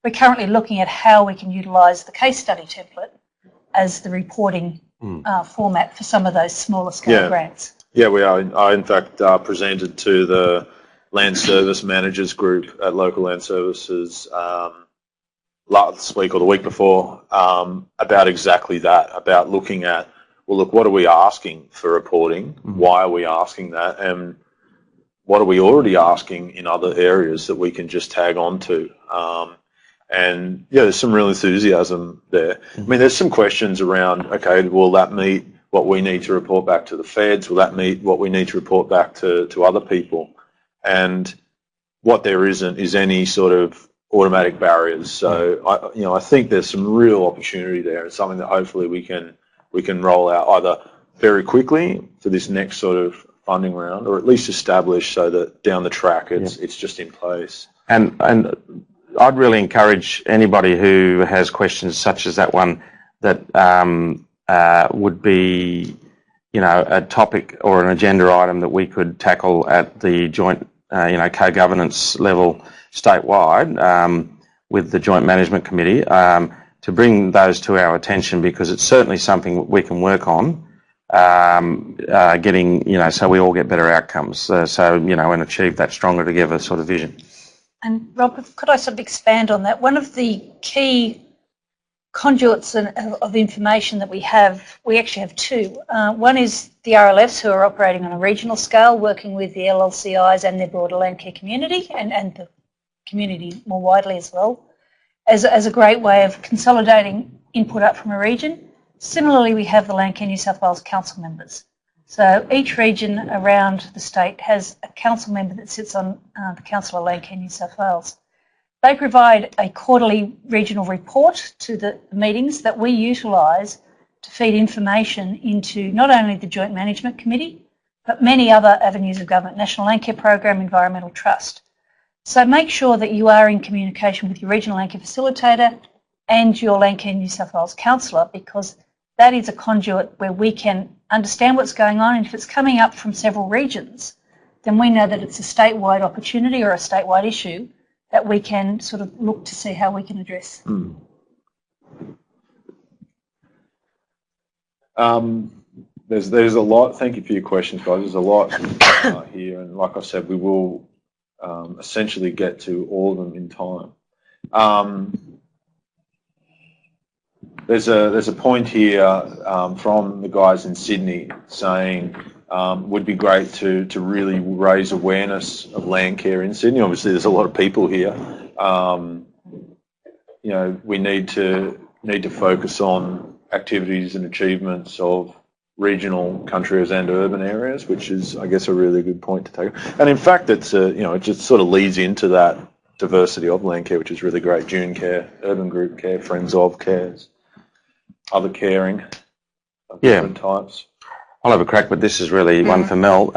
we're currently looking at how we can utilise the case study template as the reporting format for some of those smaller scale grants. Yeah, we are. I, in fact, presented to the Land Service Managers Group at Local Land Services last week or the week before about exactly that, about looking at, well, look, what are we asking for reporting? Why are we asking that? And what are we already asking in other areas that we can just tag on to? And there's some real enthusiasm there. I mean, there's some questions around, okay, will that meet what we need to report back to the feds? Will that meet what we need to report back to other people? And what there isn't is any sort of automatic barriers. So I think there's some real opportunity there. It's something that hopefully we can roll out either very quickly for this next sort of funding round, or at least establish so that down the track it's just in place. And I'd really encourage anybody who has questions such as that one that would be, a topic or an agenda item that we could tackle at the joint, co-governance level statewide with the Joint Management Committee to bring those to our attention, because it's certainly something we can work on. Getting, so we all get better outcomes. And achieve that Stronger Together sort of vision. And Rob, could I sort of expand on that? One of the key conduits of information that we actually have two. One is the RLFs, who are operating on a regional scale, working with the LLCIs and their broader land care community and the community more widely as well, as a great way of consolidating input up from a region. Similarly, we have the Land Care New South Wales council members. So each region around the state has a council member that sits on the Council of Land Care New South Wales. They provide a quarterly regional report to the meetings that we utilise to feed information into not only the Joint Management Committee, but many other avenues of government, National Land Care Program, Environmental Trust. So make sure that you are in communication with your regional land care facilitator and your Land Care New South Wales councillor, because that is a conduit where we can understand what's going on, and if it's coming up from several regions, then we know that it's a statewide opportunity or a statewide issue that we can sort of look to see how we can address. There's a lot. Thank you for your questions, guys. There's a lot here, and like I said, we will essentially get to all of them in time. There's a point here from the guys in Sydney saying would be great to really raise awareness of land care in Sydney. Obviously, there's a lot of people here. We need to focus on activities and achievements of regional, countries and urban areas, which is, I guess, a really good point to take. And in fact, it's it just sort of leads into that diversity of land care, which is really great. June care, urban group care, friends of cares, other caring of different types. I'll have a crack, but this is really one for Mel. We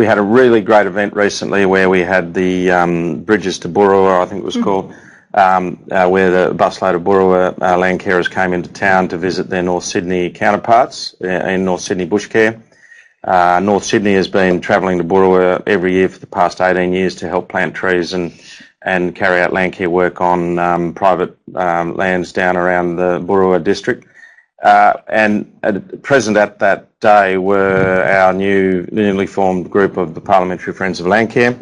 had a really great event recently where we had the Bridges to Burrawa, I think it was called, where the busload of Burrawa land carers came into town to visit their North Sydney counterparts in North Sydney Bush Care. North Sydney has been travelling to Burrawa every year for the past 18 years to help plant trees and and carry out land care work on private lands down around the Burua district. And present at that day were our newly formed group of the Parliamentary Friends of Landcare.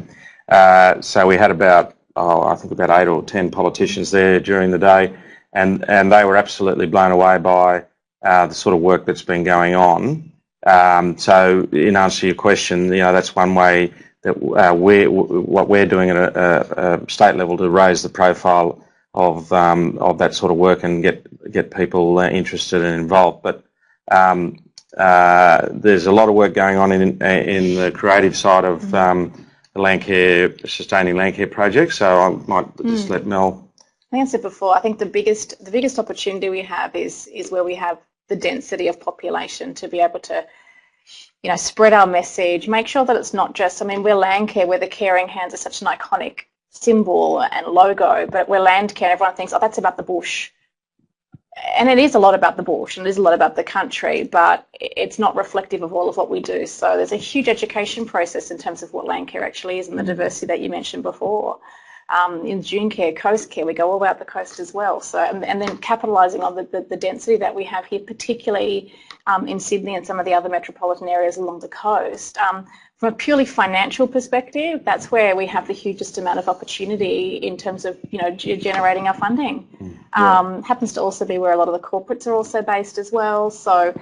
So we had about 8 or 10 politicians there during the day, and they were absolutely blown away by the sort of work that's been going on. So in answer to your question, that's one way that what we're doing at a state level to raise the profile of that sort of work and get people interested and involved. But there's a lot of work going on in the creative side of the sustaining land care project. So I might just let Mel. I think I said before, I think the biggest opportunity we have is where we have the density of population to be able to spread our message, make sure that it's not just, we're land care, where the caring hands are such an iconic symbol and logo, but we're land care, everyone thinks, oh, that's about the bush. And it is a lot about the bush and it is a lot about the country, but it's not reflective of all of what we do. So there's a huge education process in terms of what land care actually is and the diversity that you mentioned before. In Dune care, coast care, we go all about the coast as well. So and then capitalising on the density that we have here, particularly in Sydney and some of the other metropolitan areas along the coast. From a purely financial perspective, that's where we have the hugest amount of opportunity in terms of generating our funding. Happens to also be where a lot of the corporates are also based as well. So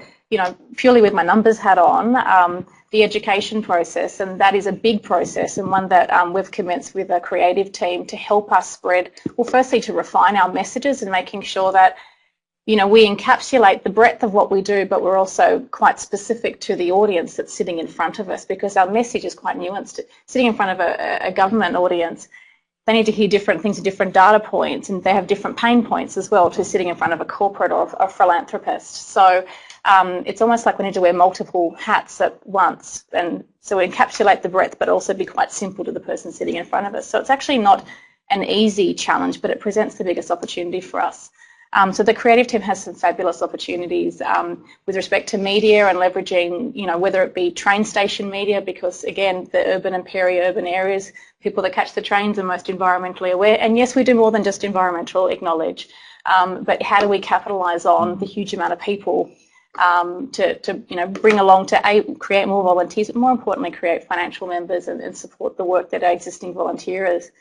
purely with my numbers hat on, the education process, and that is a big process and one that we've commenced with a creative team to help us spread, well, firstly to refine our messages and making sure that we encapsulate the breadth of what we do, but we're also quite specific to the audience that's sitting in front of us, because our message is quite nuanced. Sitting in front of a government audience, they need to hear different things at different data points, and they have different pain points as well to sitting in front of a corporate or a philanthropist. So it's almost like we need to wear multiple hats at once, and so we encapsulate the breadth but also be quite simple to the person sitting in front of us. So it's actually not an easy challenge, but it presents the biggest opportunity for us. So the creative team has some fabulous opportunities with respect to media and leveraging, whether it be train station media, because again, the urban and peri-urban areas, people that catch the trains are most environmentally aware. And yes, we do more than just environmental acknowledge, but how do we capitalise on the huge amount of people to bring along to create more volunteers, but more importantly, create financial members and support the work that our existing volunteers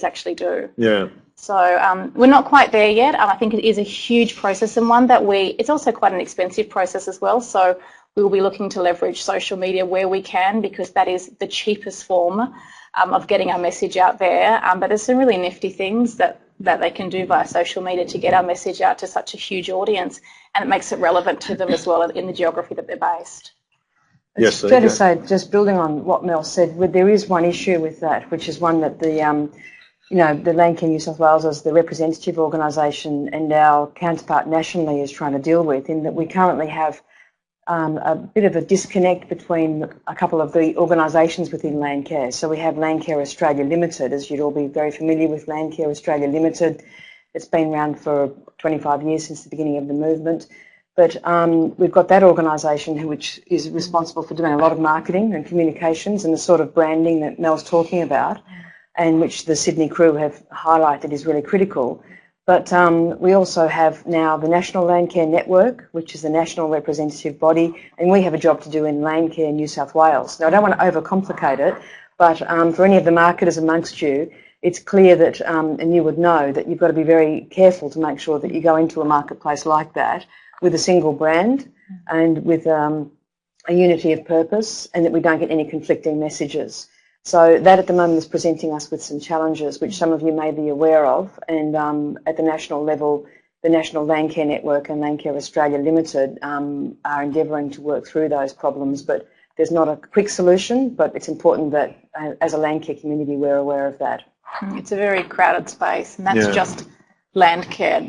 actually do. Yeah. So we're not quite there yet. I think it is a huge process, and one that it's also quite an expensive process as well. So we will be looking to leverage social media where we can, because that is the cheapest form of getting our message out there. But there's some really nifty things that they can do via social media to get our message out to such a huge audience, and it makes it relevant to them as well in the geography that they're based. It's fair to say, just building on what Mel said, there is one issue with that, which is one that the Landcare New South Wales as the representative organisation and our counterpart nationally is trying to deal with, in that we currently have a bit of a disconnect between a couple of the organisations within Landcare. So we have Landcare Australia Limited, as you'd all be very familiar with Landcare Australia Limited. It's been around for 25 years, since the beginning of the movement. But we've got that organisation which is responsible for doing a lot of marketing and communications and the sort of branding that Mel's talking about, and which the Sydney crew have highlighted is really critical. But we also have now the National Landcare Network, which is the national representative body, and we have a job to do in Landcare New South Wales. Now, I don't want to overcomplicate it, but for any of the marketers amongst you, it's clear that, and you would know, that you've got to be very careful to make sure that you go into a marketplace like that with a single brand and with a unity of purpose, and that we don't get any conflicting messages. So that at the moment is presenting us with some challenges, which some of you may be aware of, and at the national level, the National Landcare Network and Landcare Australia Limited are endeavouring to work through those problems, but there's not a quick solution, but it's important that as a Landcare community we're aware of that. It's a very crowded space, and that's just Landcare,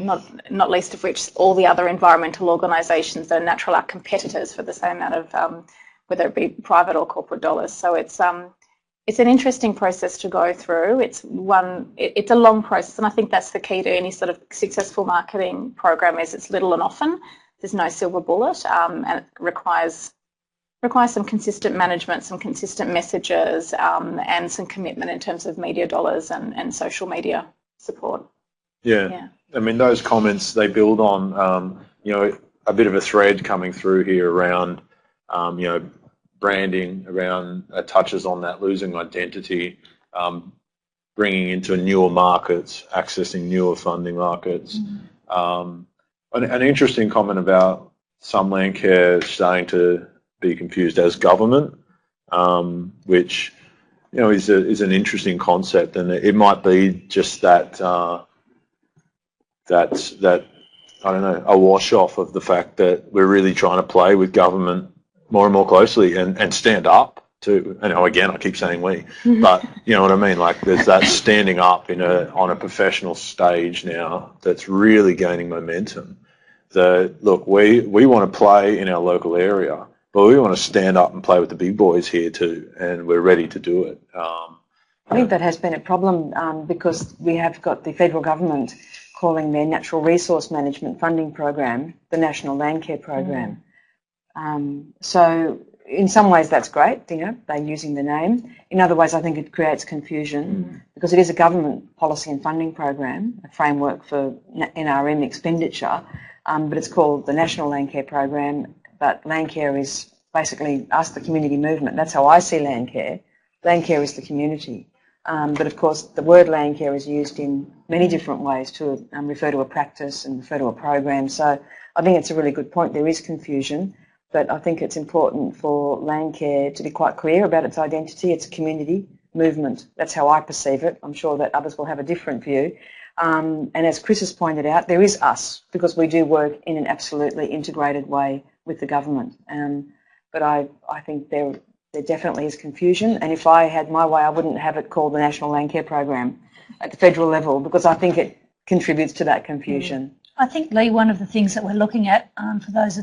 not least of which all the other environmental organisations that are natural are competitors for the same amount of whether it be private or corporate dollars. So it's an interesting process to go through. It's a long process, and I think that's the key to any sort of successful marketing program is it's little and often. There's no silver bullet, and it requires requires some consistent management, some consistent messages, and some commitment in terms of media dollars and social media support. Yeah. I mean, those comments, they build on, a bit of a thread coming through here around, branding, around touches on that losing identity, bringing into newer markets, accessing newer funding markets. An interesting comment about some Landcare starting to be confused as government, which is an interesting concept, and it might be just that I don't know, a wash off of the fact that we're really trying to play with government more and more closely and stand up to. Again, I keep saying we, but you know what I mean. Like there's that standing up on a professional stage now that's really gaining momentum. Look, we want to play in our local area, but we want to stand up and play with the big boys here too, and we're ready to do it. I think that has been a problem because we have got the federal government calling their natural resource management funding program the National Landcare Program. So in some ways that's great, they're using the name. In other ways I think it creates confusion because it is a government policy and funding program, a framework for NRM expenditure, but it's called the National Landcare Program, but Landcare is basically us, the community movement. That's how I see Landcare. Landcare is the community. But of course the word Landcare is used in many different ways to refer to a practice and refer to a program. So I think it's a really good point. There is confusion, but I think it's important for Landcare to be quite clear about its identity. It's a community movement. That's how I perceive it. I'm sure that others will have a different view. And as Chris has pointed out, there is us because we do work in an absolutely integrated way with the government. But I think there definitely is confusion, and if I had my way I wouldn't have it called the National Landcare Program at the federal level because I think it contributes to that confusion. I think, Lee, one of the things that we're looking at for those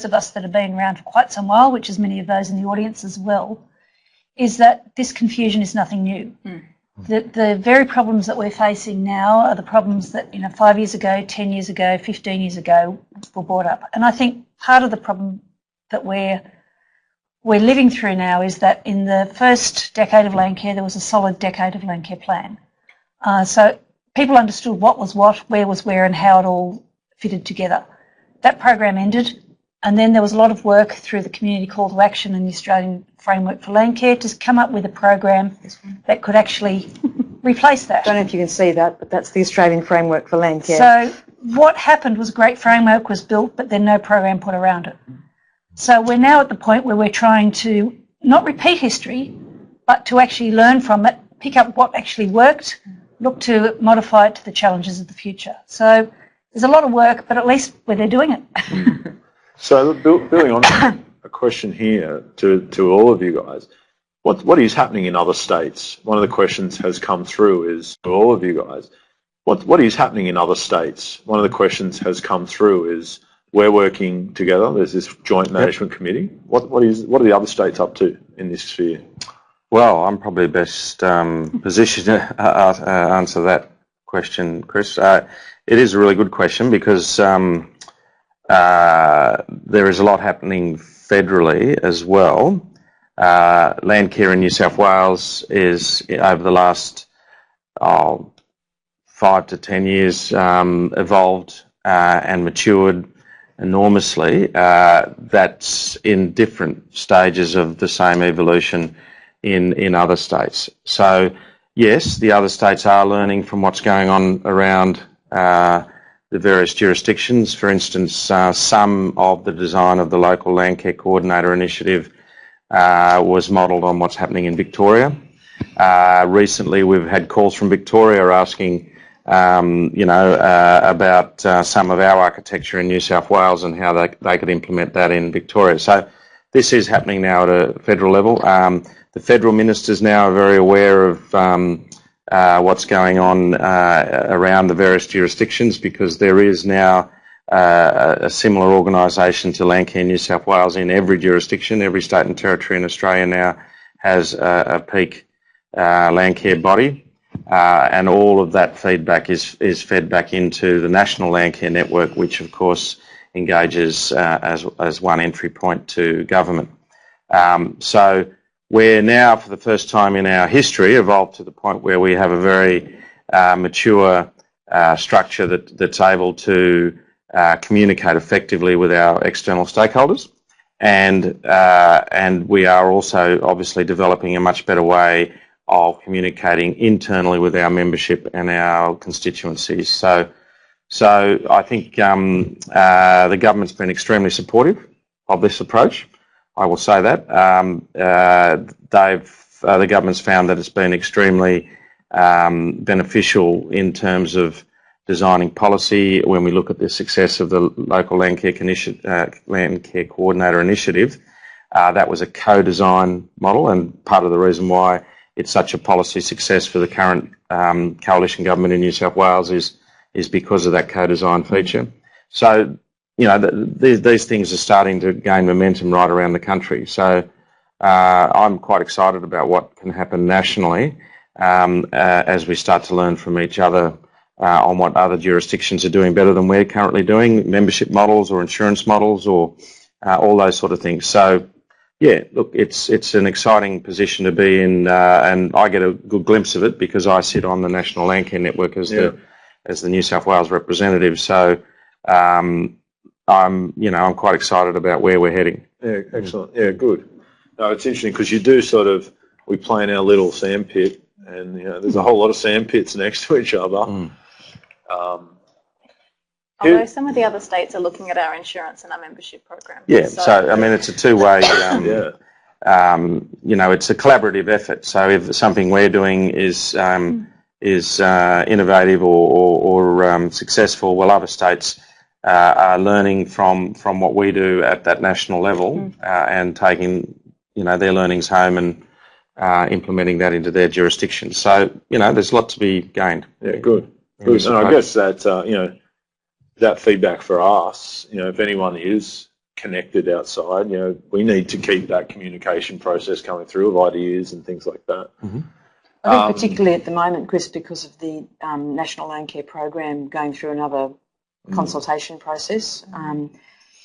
of us that have been around for quite some while, which is many of those in the audience as well, is that this confusion is nothing new. The very problems that we're facing now are the problems that 5 years ago, 10 years ago, 15 years ago were brought up. And I think part of the problem that we're living through now is that in the first decade of Landcare, there was a solid decade of Landcare plan. So people understood what was what, where was where, and how it all fitted together. That program ended, and then there was a lot of work through the Community Call to Action and the Australian Framework for Landcare to come up with a program that could actually replace that. I don't know if you can see that, but that's the Australian Framework for Landcare. So what happened was a great framework was built, but then no program put around it. So we're now at the point where we're trying to not repeat history, but to actually learn from it, pick up what actually worked, look to modify it to the challenges of the future. So there's a lot of work, but at least they're doing it. So building on a question here to all of you guys, what is happening in other states? One of the questions has come through is to all of you guys, what is happening in other states? One of the questions has come through is we're working together. There's this joint management committee. What are the other states up to in this sphere? Well, I'm probably best positioned to answer that question, Chris. It is a really good question because there is a lot happening federally as well. Landcare in New South Wales is, over the last 5 to 10 years, evolved and matured enormously. That's in different stages of the same evolution in other states. So yes, the other states are learning from what's going on around the various jurisdictions. For instance, some of the design of the local Landcare Coordinator Initiative was modelled on what's happening in Victoria. Recently we've had calls from Victoria asking about some of our architecture in New South Wales and how they could implement that in Victoria. So this is happening now at a federal level. The federal ministers now are very aware of what's going on around the various jurisdictions because there is now a similar organisation to Landcare New South Wales in every jurisdiction. Every state and territory in Australia now has a peak Landcare body. And all of that feedback is fed back into the National Landcare Network, which of course engages as one entry point to government. So we're now, for the first time in our history, evolved to the point where we have a very mature structure that's able to communicate effectively with our external stakeholders, and we are also obviously developing a much better way of communicating internally with our membership and our constituencies. So I think the government's been extremely supportive of this approach. I will say that. The government's found that it's been extremely beneficial in terms of designing policy. When we look at the success of the local land care coordinator initiative, that was a co-design model, and part of the reason why it's such a policy success for the current coalition government in New South Wales is because of that co-design feature. So, these things are starting to gain momentum right around the country. So I'm quite excited about what can happen nationally as we start to learn from each other on what other jurisdictions are doing better than we're currently doing, membership models or insurance models or all those sort of things. So, yeah, look, it's an exciting position to be in, and I get a good glimpse of it because I sit on the National Landcare Network as the New South Wales representative. So I'm quite excited about where we're heading. Yeah, excellent. Yeah, good. No, it's interesting because you do we play in our little sandpit, and there's a whole lot of sandpits next to each other. Although some of the other states are looking at our insurance and our membership program. Yeah, so I mean, it's a two-way. It's a collaborative effort. So if something we're doing is innovative or successful, well, other states are learning from what we do at that national level and taking their learnings home and implementing that into their jurisdiction. So there's a lot to be gained. Yeah, good. And I guess that that feedback for us, if anyone is connected outside, we need to keep that communication process coming through of ideas and things like that. Mm-hmm. I think particularly at the moment, Chris, because of the National Landcare Program going through another consultation process,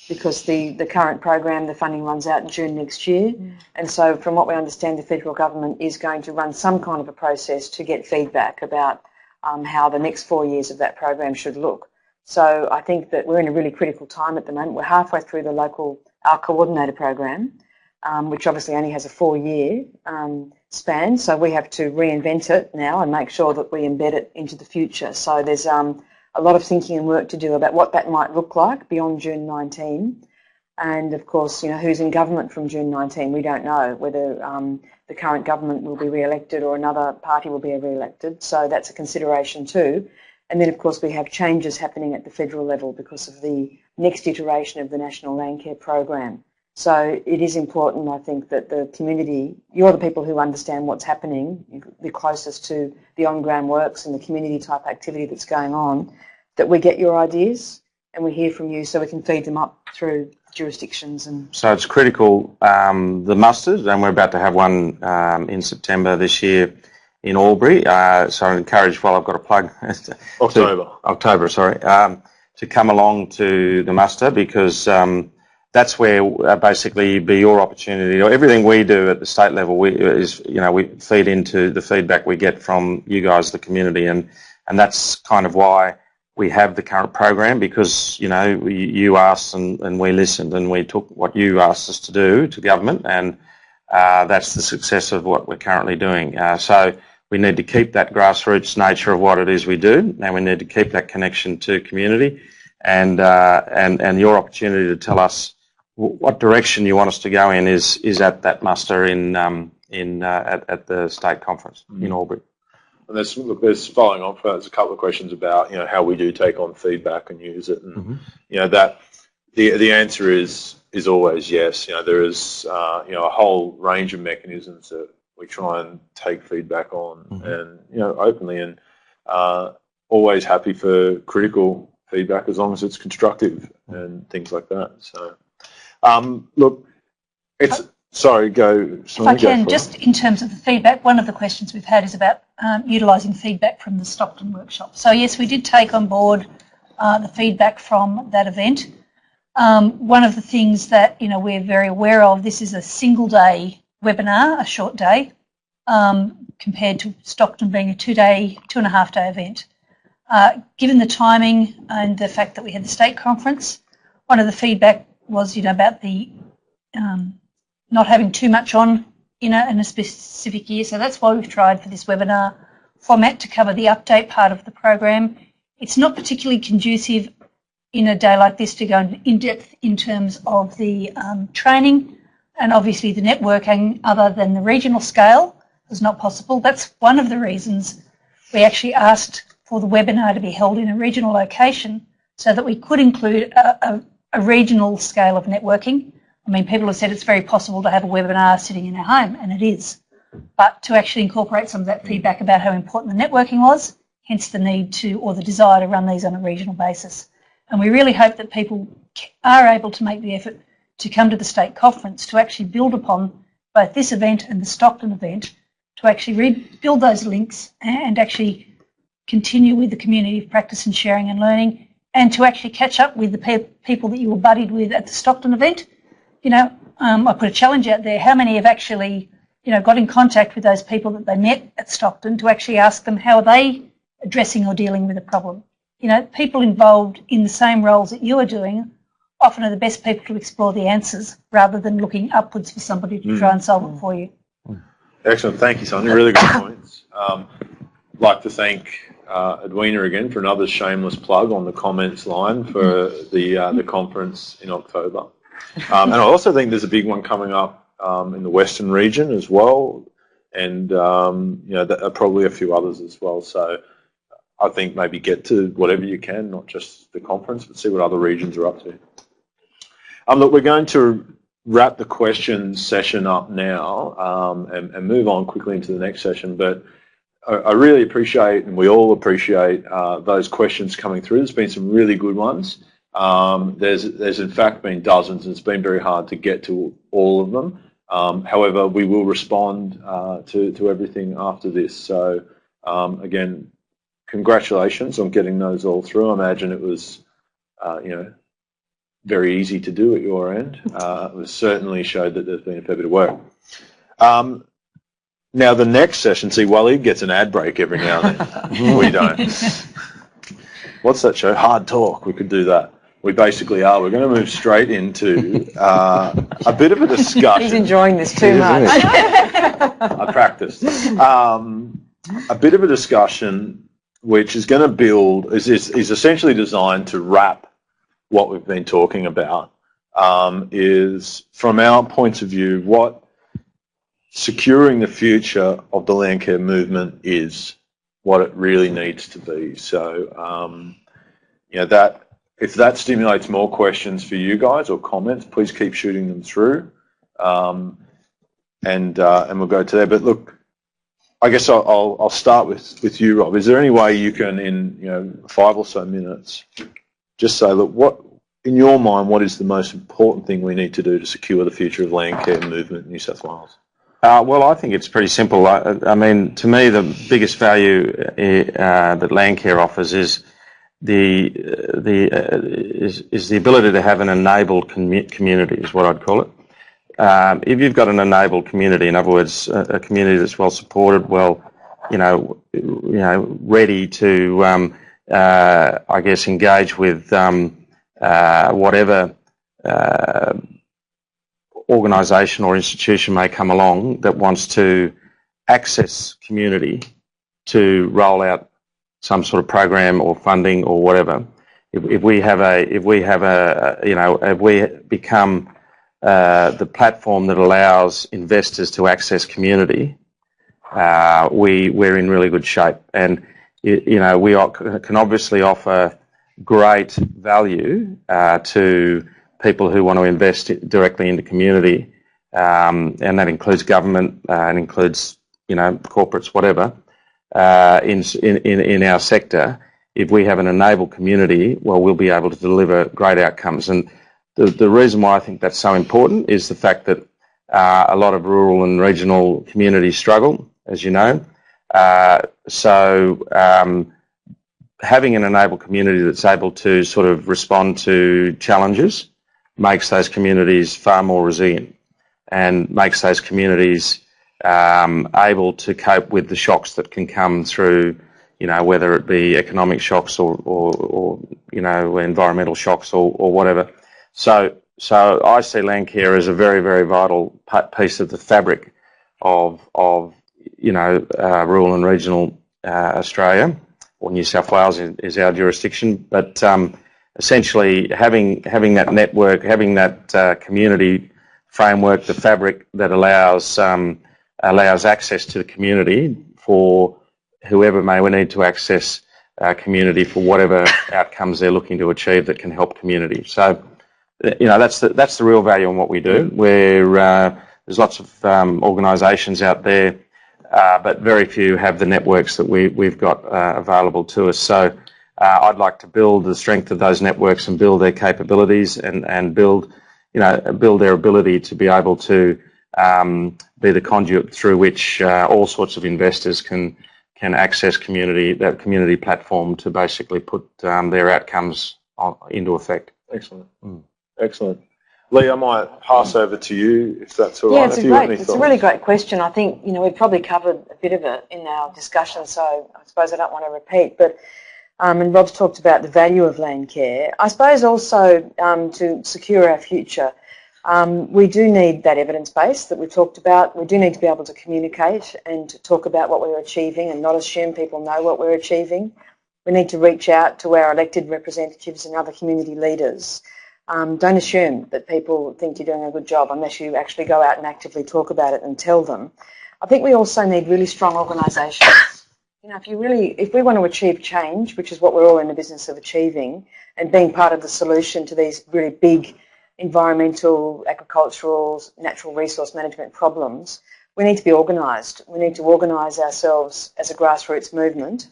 because the current program, the funding runs out in June next year. And so from what we understand, the federal government is going to run some kind of a process to get feedback about how the next 4 years of that program should look. So I think that we're in a really critical time at the moment. We're halfway through our coordinator program, which obviously only has a 4-year span. So we have to reinvent it now and make sure that we embed it into the future. So there's a lot of thinking and work to do about what that might look like beyond June 19. And of course, who's in government from June 19, we don't know whether the current government will be re-elected or another party will be re-elected. So that's a consideration too. And then, of course, we have changes happening at the federal level because of the next iteration of the National Landcare Program. So it is important, I think, that the community, you're the people who understand what's happening, the closest to the on-ground works and the community type activity that's going on, that we get your ideas and we hear from you so we can feed them up through jurisdictions. And so it's critical, the musters, and we're about to have one in September this year in Albury, so I encourage, I've got a plug. October, to come along to the muster because that's where basically be your opportunity. Everything we do at the state level, we feed into the feedback we get from you guys, the community, and that's kind of why we have the current program because you asked and we listened and we took what you asked us to do to government, and that's the success of what we're currently doing. So we need to keep that grassroots nature of what it is we do, and we need to keep that connection to community, and your opportunity to tell us what direction you want us to go in is at that muster at the state conference in Albury. And there's following on. There's a couple of questions about how we do take on feedback and use it, and that the answer is always yes. There is a whole range of mechanisms that we try and take feedback on, and openly, and always happy for critical feedback as long as it's constructive and things like that. So, look, it's sorry, go. If I can, just in terms of the feedback, one of the questions we've had is about utilising feedback from the Stockton workshop. So yes, we did take on board the feedback from that event. One of the things that, we're very aware of, this is a single day webinar, a short day, compared to Stockton being a 2.5 day event. Given the timing and the fact that we had the state conference, one of the feedback was, about the not having too much on, in a specific year. So that's why we've tried for this webinar format to cover the update part of the program. It's not particularly conducive in a day like this to go in depth in terms of the training, and obviously the networking other than the regional scale is not possible. That's one of the reasons we actually asked for the webinar to be held in a regional location so that we could include a regional scale of networking. I mean, people have said it's very possible to have a webinar sitting in our home, and it is. But to actually incorporate some of that feedback about how important the networking was, hence the need to, or the desire to run these on a regional basis. And we really hope that people are able to make the effort to come to the state conference to actually build upon both this event and the Stockton event, to actually rebuild those links and actually continue with the community of practice and sharing and learning, and to actually catch up with the people that you were buddied with at the Stockton event. I put a challenge out there. How many have actually, got in contact with those people that they met at Stockton to actually ask them how are they addressing or dealing with a problem? People involved in the same roles that you are doing often are the best people to explore the answers rather than looking upwards for somebody to try and solve it for you. Excellent. Thank you, Sonia. Really good points. I'd like to thank Edwina again for another shameless plug on the comments line for the conference in October. And I also think there's a big one coming up in the Western region as well, and probably a few others as well. So I think maybe get to whatever you can, not just the conference, but see what other regions are up to. Look, we're going to wrap the questions session up now and move on quickly into the next session. But I really appreciate, and we all appreciate, those questions coming through. There's been some really good ones. There's in fact been dozens, and it's been very hard to get to all of them. However, we will respond to everything after this. So again, congratulations on getting those all through. I imagine it was, very easy to do at your end. It was certainly showed that there's been a fair bit of work. Now the next session, see, Waleed gets an ad break every now and then. We don't. What's that show? Hard Talk. We could do that. We basically are. We're going to move straight into a bit of a discussion. He's enjoying this too much. I practiced. A bit of a discussion which is going to build, is essentially designed to wrap what we've been talking about, is from our point of view what securing the future of the land care movement is, what it really needs to be. So, that if that stimulates more questions for you guys or comments, please keep shooting them through, and we'll go to there. But look, I guess I'll start with you, Rob. Is there any way you can, in 5 or so minutes, just say, look, what in your mind, what is the most important thing we need to do to secure the future of land care movement in New South Wales? Well, I think it's pretty simple. I mean, to me, the biggest value that land care offers is the ability to have an enabled community, is what I'd call it. If you've got an enabled community, in other words, a community that's well supported, ready to, I guess, engage with whatever organisation or institution may come along that wants to access community to roll out some sort of program or funding or whatever. If we become the platform that allows investors to access community, we're in really good shape. And we can obviously offer great value to people who want to invest directly into community, and that includes government, and includes corporates, whatever, in our sector. If we have an enabled community, well, we'll be able to deliver great outcomes. And the reason why I think that's so important is the fact that a lot of rural and regional communities struggle, as you know. So having an enabled community that's able to sort of respond to challenges makes those communities far more resilient and makes those communities able to cope with the shocks that can come through, whether it be economic shocks or environmental shocks or whatever. So I see Landcare as a very, very vital piece of the fabric of rural and regional Australia, or New South Wales is our jurisdiction. But essentially, having that network, having that community framework, the fabric that allows access to the community for whoever may need to access community for whatever outcomes they're looking to achieve that can help community. So, that's the real value in what we do. Where there's lots of organisations out there, but very few have the networks that we've got available to us. So I'd like to build the strength of those networks and build their capabilities and build their ability to be able to be the conduit through which all sorts of investors can access that community platform to basically put their outcomes into effect. Excellent. Excellent. Lee, I might pass over to you if that's all right. It's a really great question. I think, we've probably covered a bit of it in our discussion, so I suppose I don't want to repeat, but and Rob's talked about the value of Landcare. I suppose also to secure our future, we do need that evidence base that we talked about. We do need to be able to communicate and to talk about what we're achieving and not assume people know what we're achieving. We need to reach out to our elected representatives and other community leaders. Don't assume that people think you're doing a good job unless you actually go out and actively talk about it and tell them. I think we also need really strong organisations. If we want to achieve change, which is what we're all in the business of achieving, and being part of the solution to these really big environmental, agricultural, natural resource management problems, we need to be organised. We need to organise ourselves as a grassroots movement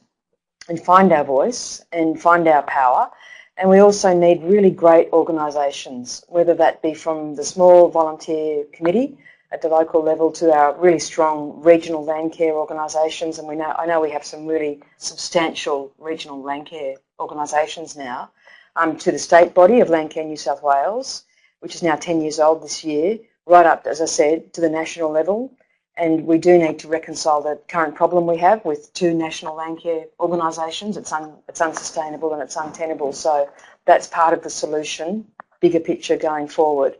and find our voice and find our power. And we also need really great organisations, whether that be from the small volunteer committee at the local level to our really strong regional Landcare organisations. And I know we have some really substantial regional Landcare organisations now, to the state body of Landcare New South Wales, which is now 10 years old this year, right up, as I said, to the national level. And we do need to reconcile the current problem we have with two national Landcare organisations. It's unsustainable and it's untenable. So that's part of the solution, bigger picture going forward.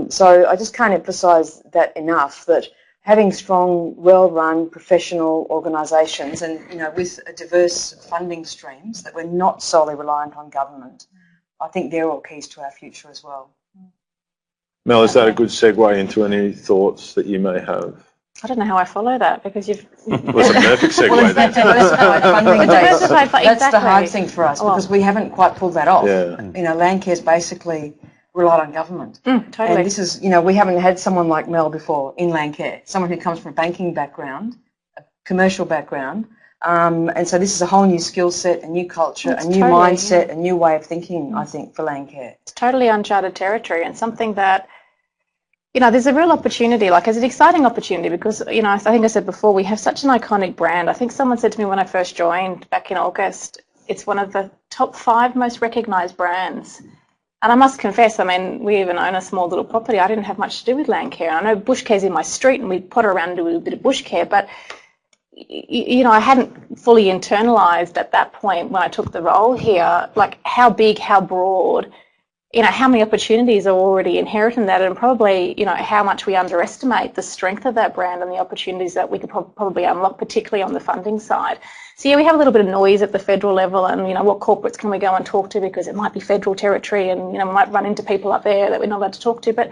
So I just can't emphasise that enough, that having strong, well-run, professional organisations and, with a diverse funding streams, that we're not solely reliant on government, I think they're all keys to our future as well. Mel, is that a good segue into any thoughts that you may have? I don't know how I follow that because you've... Well, it's a perfect segue then. That's the hard thing for us because we haven't quite pulled that off. Yeah. Landcare's basically relied on government. Totally. And this is, we haven't had someone like Mel before in Landcare, someone who comes from a banking background, a commercial background, and so this is a whole new skill set, a new culture, a new mindset, a new way of thinking, I think, for Landcare. It's totally uncharted territory and something that, there's a real opportunity, it's an exciting opportunity because, I think I said before, we have such an iconic brand. I think someone said to me when I first joined back in August, it's one of the top 5 most recognised brands. And I must confess, we even own a small little property. I didn't have much to do with Landcare. I know bush care's in my street and we potter around and do a bit of bush care, but I hadn't fully internalised at that point when I took the role here, how big, how broad, how many opportunities are already inherent in that, and probably, how much we underestimate the strength of that brand and the opportunities that we could probably unlock, particularly on the funding side. So, we have a little bit of noise at the federal level and, what corporates can we go and talk to because it might be federal territory and, we might run into people up there that we're not allowed to talk to. But,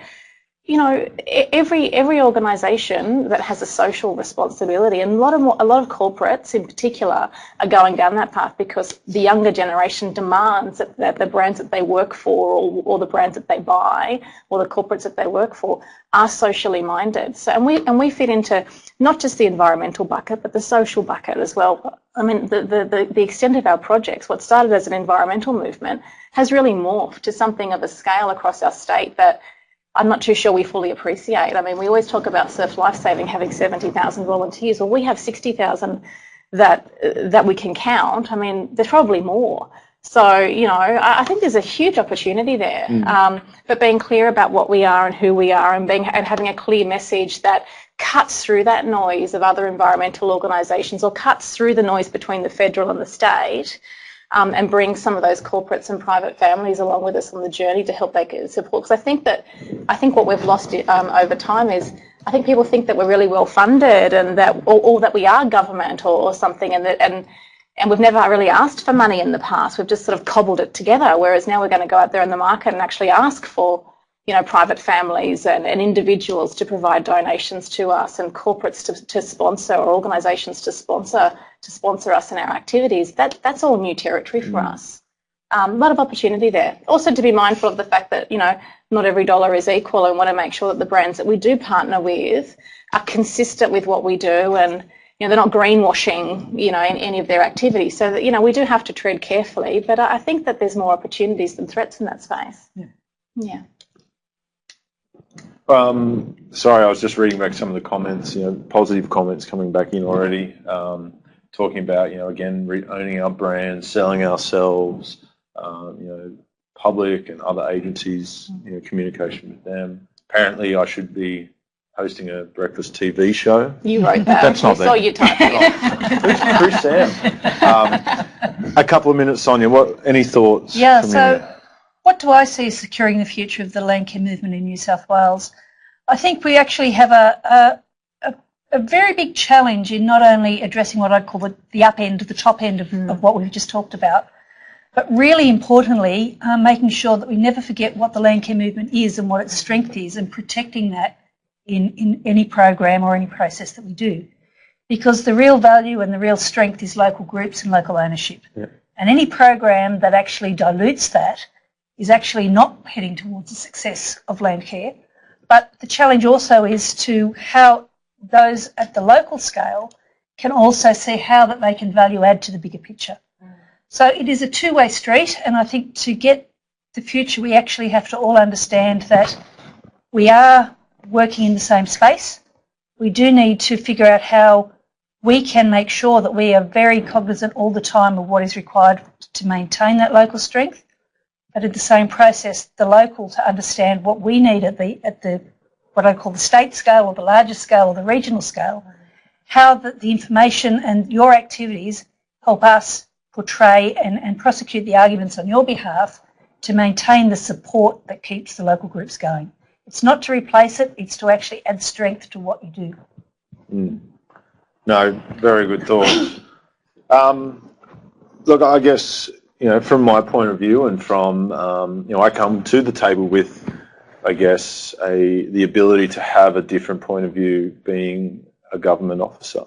every organisation that has a social responsibility, and a lot of corporates in particular are going down that path because the younger generation demands that the brands that they work for or the brands that they buy or the corporates that they work for are socially minded. So and we fit into not just the environmental bucket but the social bucket as well. The extent of our projects, what started as an environmental movement, has really morphed to something of a scale across our state that I'm not too sure we fully appreciate. We always talk about Surf Lifesaving having 70,000 volunteers. Well, we have 60,000 that we can count. There's probably more. So, you know, I think there's a huge opportunity there. But being clear about what we are and who we are, and having a clear message that cuts through that noise of other environmental organisations, or cuts through the noise between the federal and the state, and bring some of those corporates and private families along with us on the journey to help they get support. Because I think what we've lost over time is, I think people think that we're really well funded and that or that we are government or something, and we've never really asked for money in the past. We've just sort of cobbled it together, whereas now we're going to go out there in the market and actually ask for, you know, private families and individuals to provide donations to us, and corporates to sponsor, or organisations to sponsor us in our activities. That's all new territory for us. A lot of opportunity there. Also, to be mindful of the fact that, you know, not every dollar is equal, and want to make sure that the brands that we do partner with are consistent with what we do, and, you know, they're not greenwashing, you know, in any of their activities. So that, you know, we do have to tread carefully, but I think that there's more opportunities than threats in that space. Yeah. Sorry, I was just reading back some of the comments, you know, positive comments coming back in already, talking about, you know, again, owning our brands, selling ourselves, you know, public and other agencies, you know, communication with them. Apparently I should be hosting a breakfast TV show. You wrote that. That's not I saw you typing it. Who's Sam? A couple of minutes, Sonia. Any thoughts? Yeah, from so you? what do I see as securing the future of the Landcare movement in New South Wales? I think we actually have a very big challenge in not only addressing what I'd call the up end, the top end of what we've just talked about, but really importantly, making sure that we never forget what the Landcare movement is and what its strength is, and protecting that in any program or any process that we do. Because the real value and the real strength is local groups and local ownership. Yeah. And any program that actually dilutes that is actually not heading towards the success of Landcare. But the challenge also is to how those at the local scale can also see how that they can value add to the bigger picture. So it is a two-way street, and I think to get the future we actually have to all understand that we are working in the same space. We do need to figure out how we can make sure that we are very cognizant all the time of what is required to maintain that local strength, but in the same process, the local to understand what we need at the what I call the state scale, or the larger scale, or the regional scale, how the information and your activities help us portray and prosecute the arguments on your behalf to maintain the support that keeps the local groups going. It's not to replace it, it's to actually add strength to what you do. No, very good thoughts. Look, I guess, you know, from my point of view, and from, you know, I come to the table with, I guess, the ability to have a different point of view being a government officer.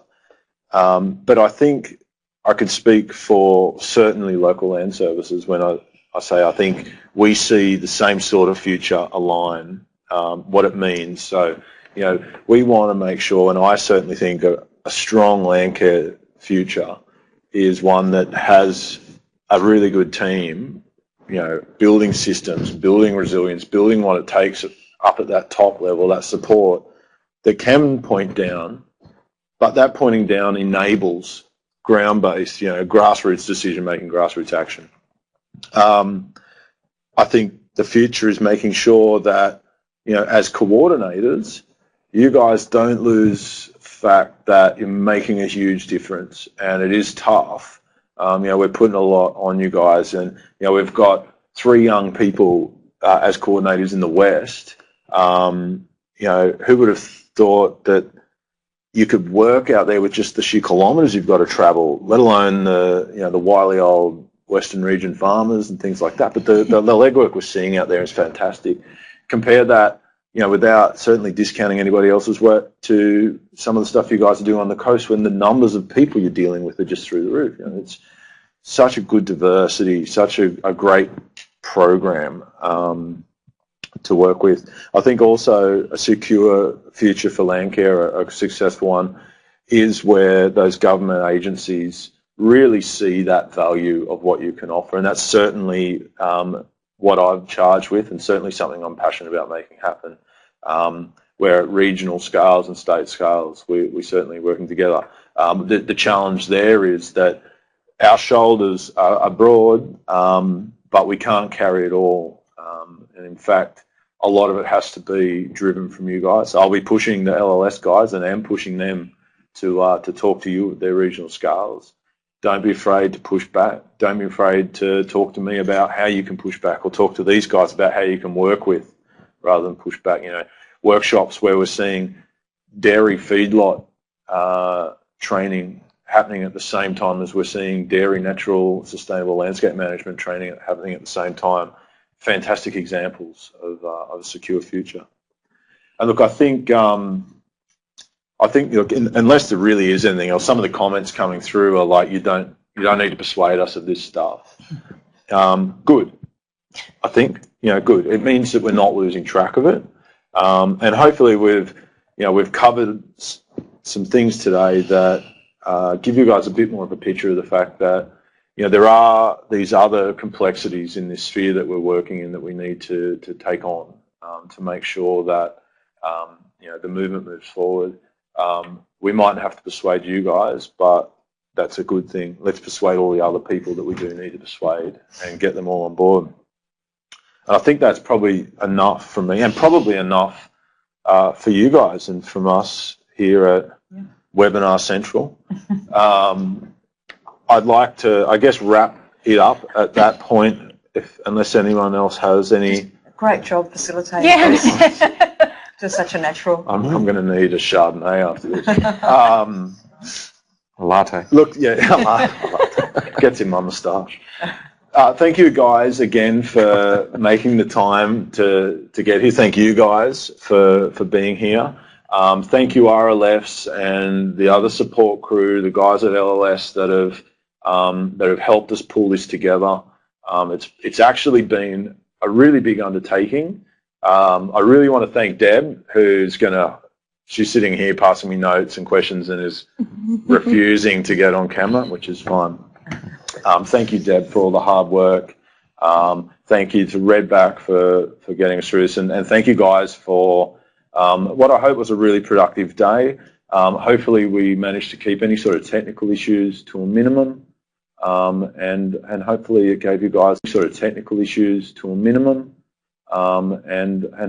But I think I could speak for certainly local land services when I say I think we see the same sort of future align, what it means. So, you know, we want to make sure, and I certainly think a strong Landcare future is one that has a really good team, you know, building systems, building resilience, building what it takes up at that top level, that support that can point down, but that pointing down enables ground-based, you know, grassroots decision-making, grassroots action. I think the future is making sure that, you know, as coordinators, you guys don't lose fact that you're making a huge difference, and it is tough. You know, we're putting a lot on you guys, and, you know, we've got 3 young people as coordinators in the West. You know, who would have thought that you could work out there with just the sheer kilometres you've got to travel, let alone the, you know, the wily old Western region farmers and things like that. But the legwork we're seeing out there is fantastic. Compare that, you know, without certainly discounting anybody else's work, to some of the stuff you guys are doing on the coast, when the numbers of people you're dealing with are just through the roof. You know, it's such a good diversity, such a great program to work with. I think also a secure future for Landcare, a successful one, is where those government agencies really see that value of what you can offer, and that's certainly what I've charged with, and certainly something I'm passionate about making happen. Where at regional scales and state scales, we're certainly working together. The challenge there is that our shoulders are broad, but we can't carry it all. And in fact, a lot of it has to be driven from you guys. I'll be pushing the LLS guys, and am pushing them to talk to you at their regional scales. Don't be afraid to push back. Don't be afraid to talk to me about how you can push back, or talk to these guys about how you can work with, rather than push back. You know, workshops where we're seeing dairy feedlot training happening at the same time as we're seeing dairy natural sustainable landscape management training happening at the same time. Fantastic examples of a secure future. And look, I think look, unless there really is anything else, some of the comments coming through are like, you don't need to persuade us of this stuff. Good. I think, good. It means that we're not losing track of it, and hopefully we've covered some things today that give you guys a bit more of a picture of the fact that there are these other complexities in this sphere that we're working in that we need to take on to make sure that the movement moves forward. We might have to persuade you guys, but that's a good thing. Let's persuade all the other people that we do need to persuade and get them all on board. And I think that's probably enough from me, and probably enough for you guys and from us here at Webinar Central. I'd like to, I guess, wrap it up at that point, unless anyone else has any. Great job facilitating. Yeah. Just such a natural. I'm going to need a Chardonnay after this. A latte. Look, a latte. Gets in my moustache. Thank you guys again for making the time to get here. Thank you guys for being here. Thank you RLFs and the other support crew, the guys at LLS that have helped us pull this together. It's actually been a really big undertaking. I really want to thank Deb, she's sitting here passing me notes and questions and is refusing to get on camera, which is fine. Thank you, Deb, for all the hard work. Thank you to Redback for getting us through this, and thank you guys for what I hope was a really productive day. Hopefully we managed to keep any sort of technical issues to a minimum, and hopefully it gave you guys and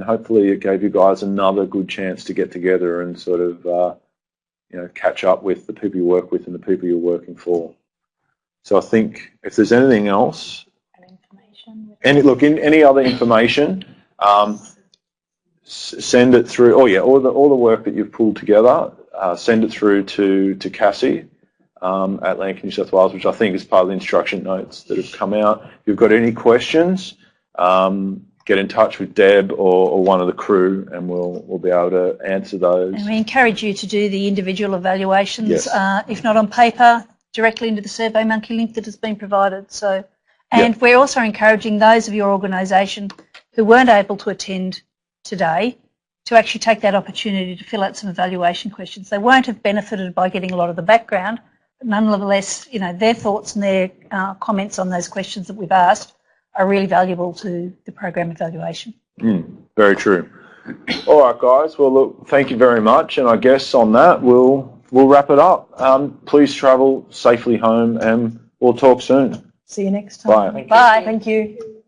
hopefully it gave you guys another good chance to get together and sort of catch up with the people you work with and the people you're working for. So I think if there's anything else, any other information, send it through. Oh yeah, all the work that you've pulled together, send it through to Cassie at Landcare New South Wales, which I think is part of the instruction notes that have come out. If you've got any questions, get in touch with Deb or one of the crew, and we'll be able to answer those. And we encourage you to do the individual evaluations, yes. If not on paper, directly into the SurveyMonkey link that has been provided. So, and we're also encouraging those of your organisation who weren't able to attend today to actually take that opportunity to fill out some evaluation questions. They won't have benefited by getting a lot of the background, but nonetheless, their thoughts and their comments on those questions that we've asked are really valuable to the program evaluation. Very true. All right, guys. Well, look, thank you very much, and I guess on that we'll wrap it up. Please travel safely home, and we'll talk soon. See you next time. Bye. Bye. Thank you.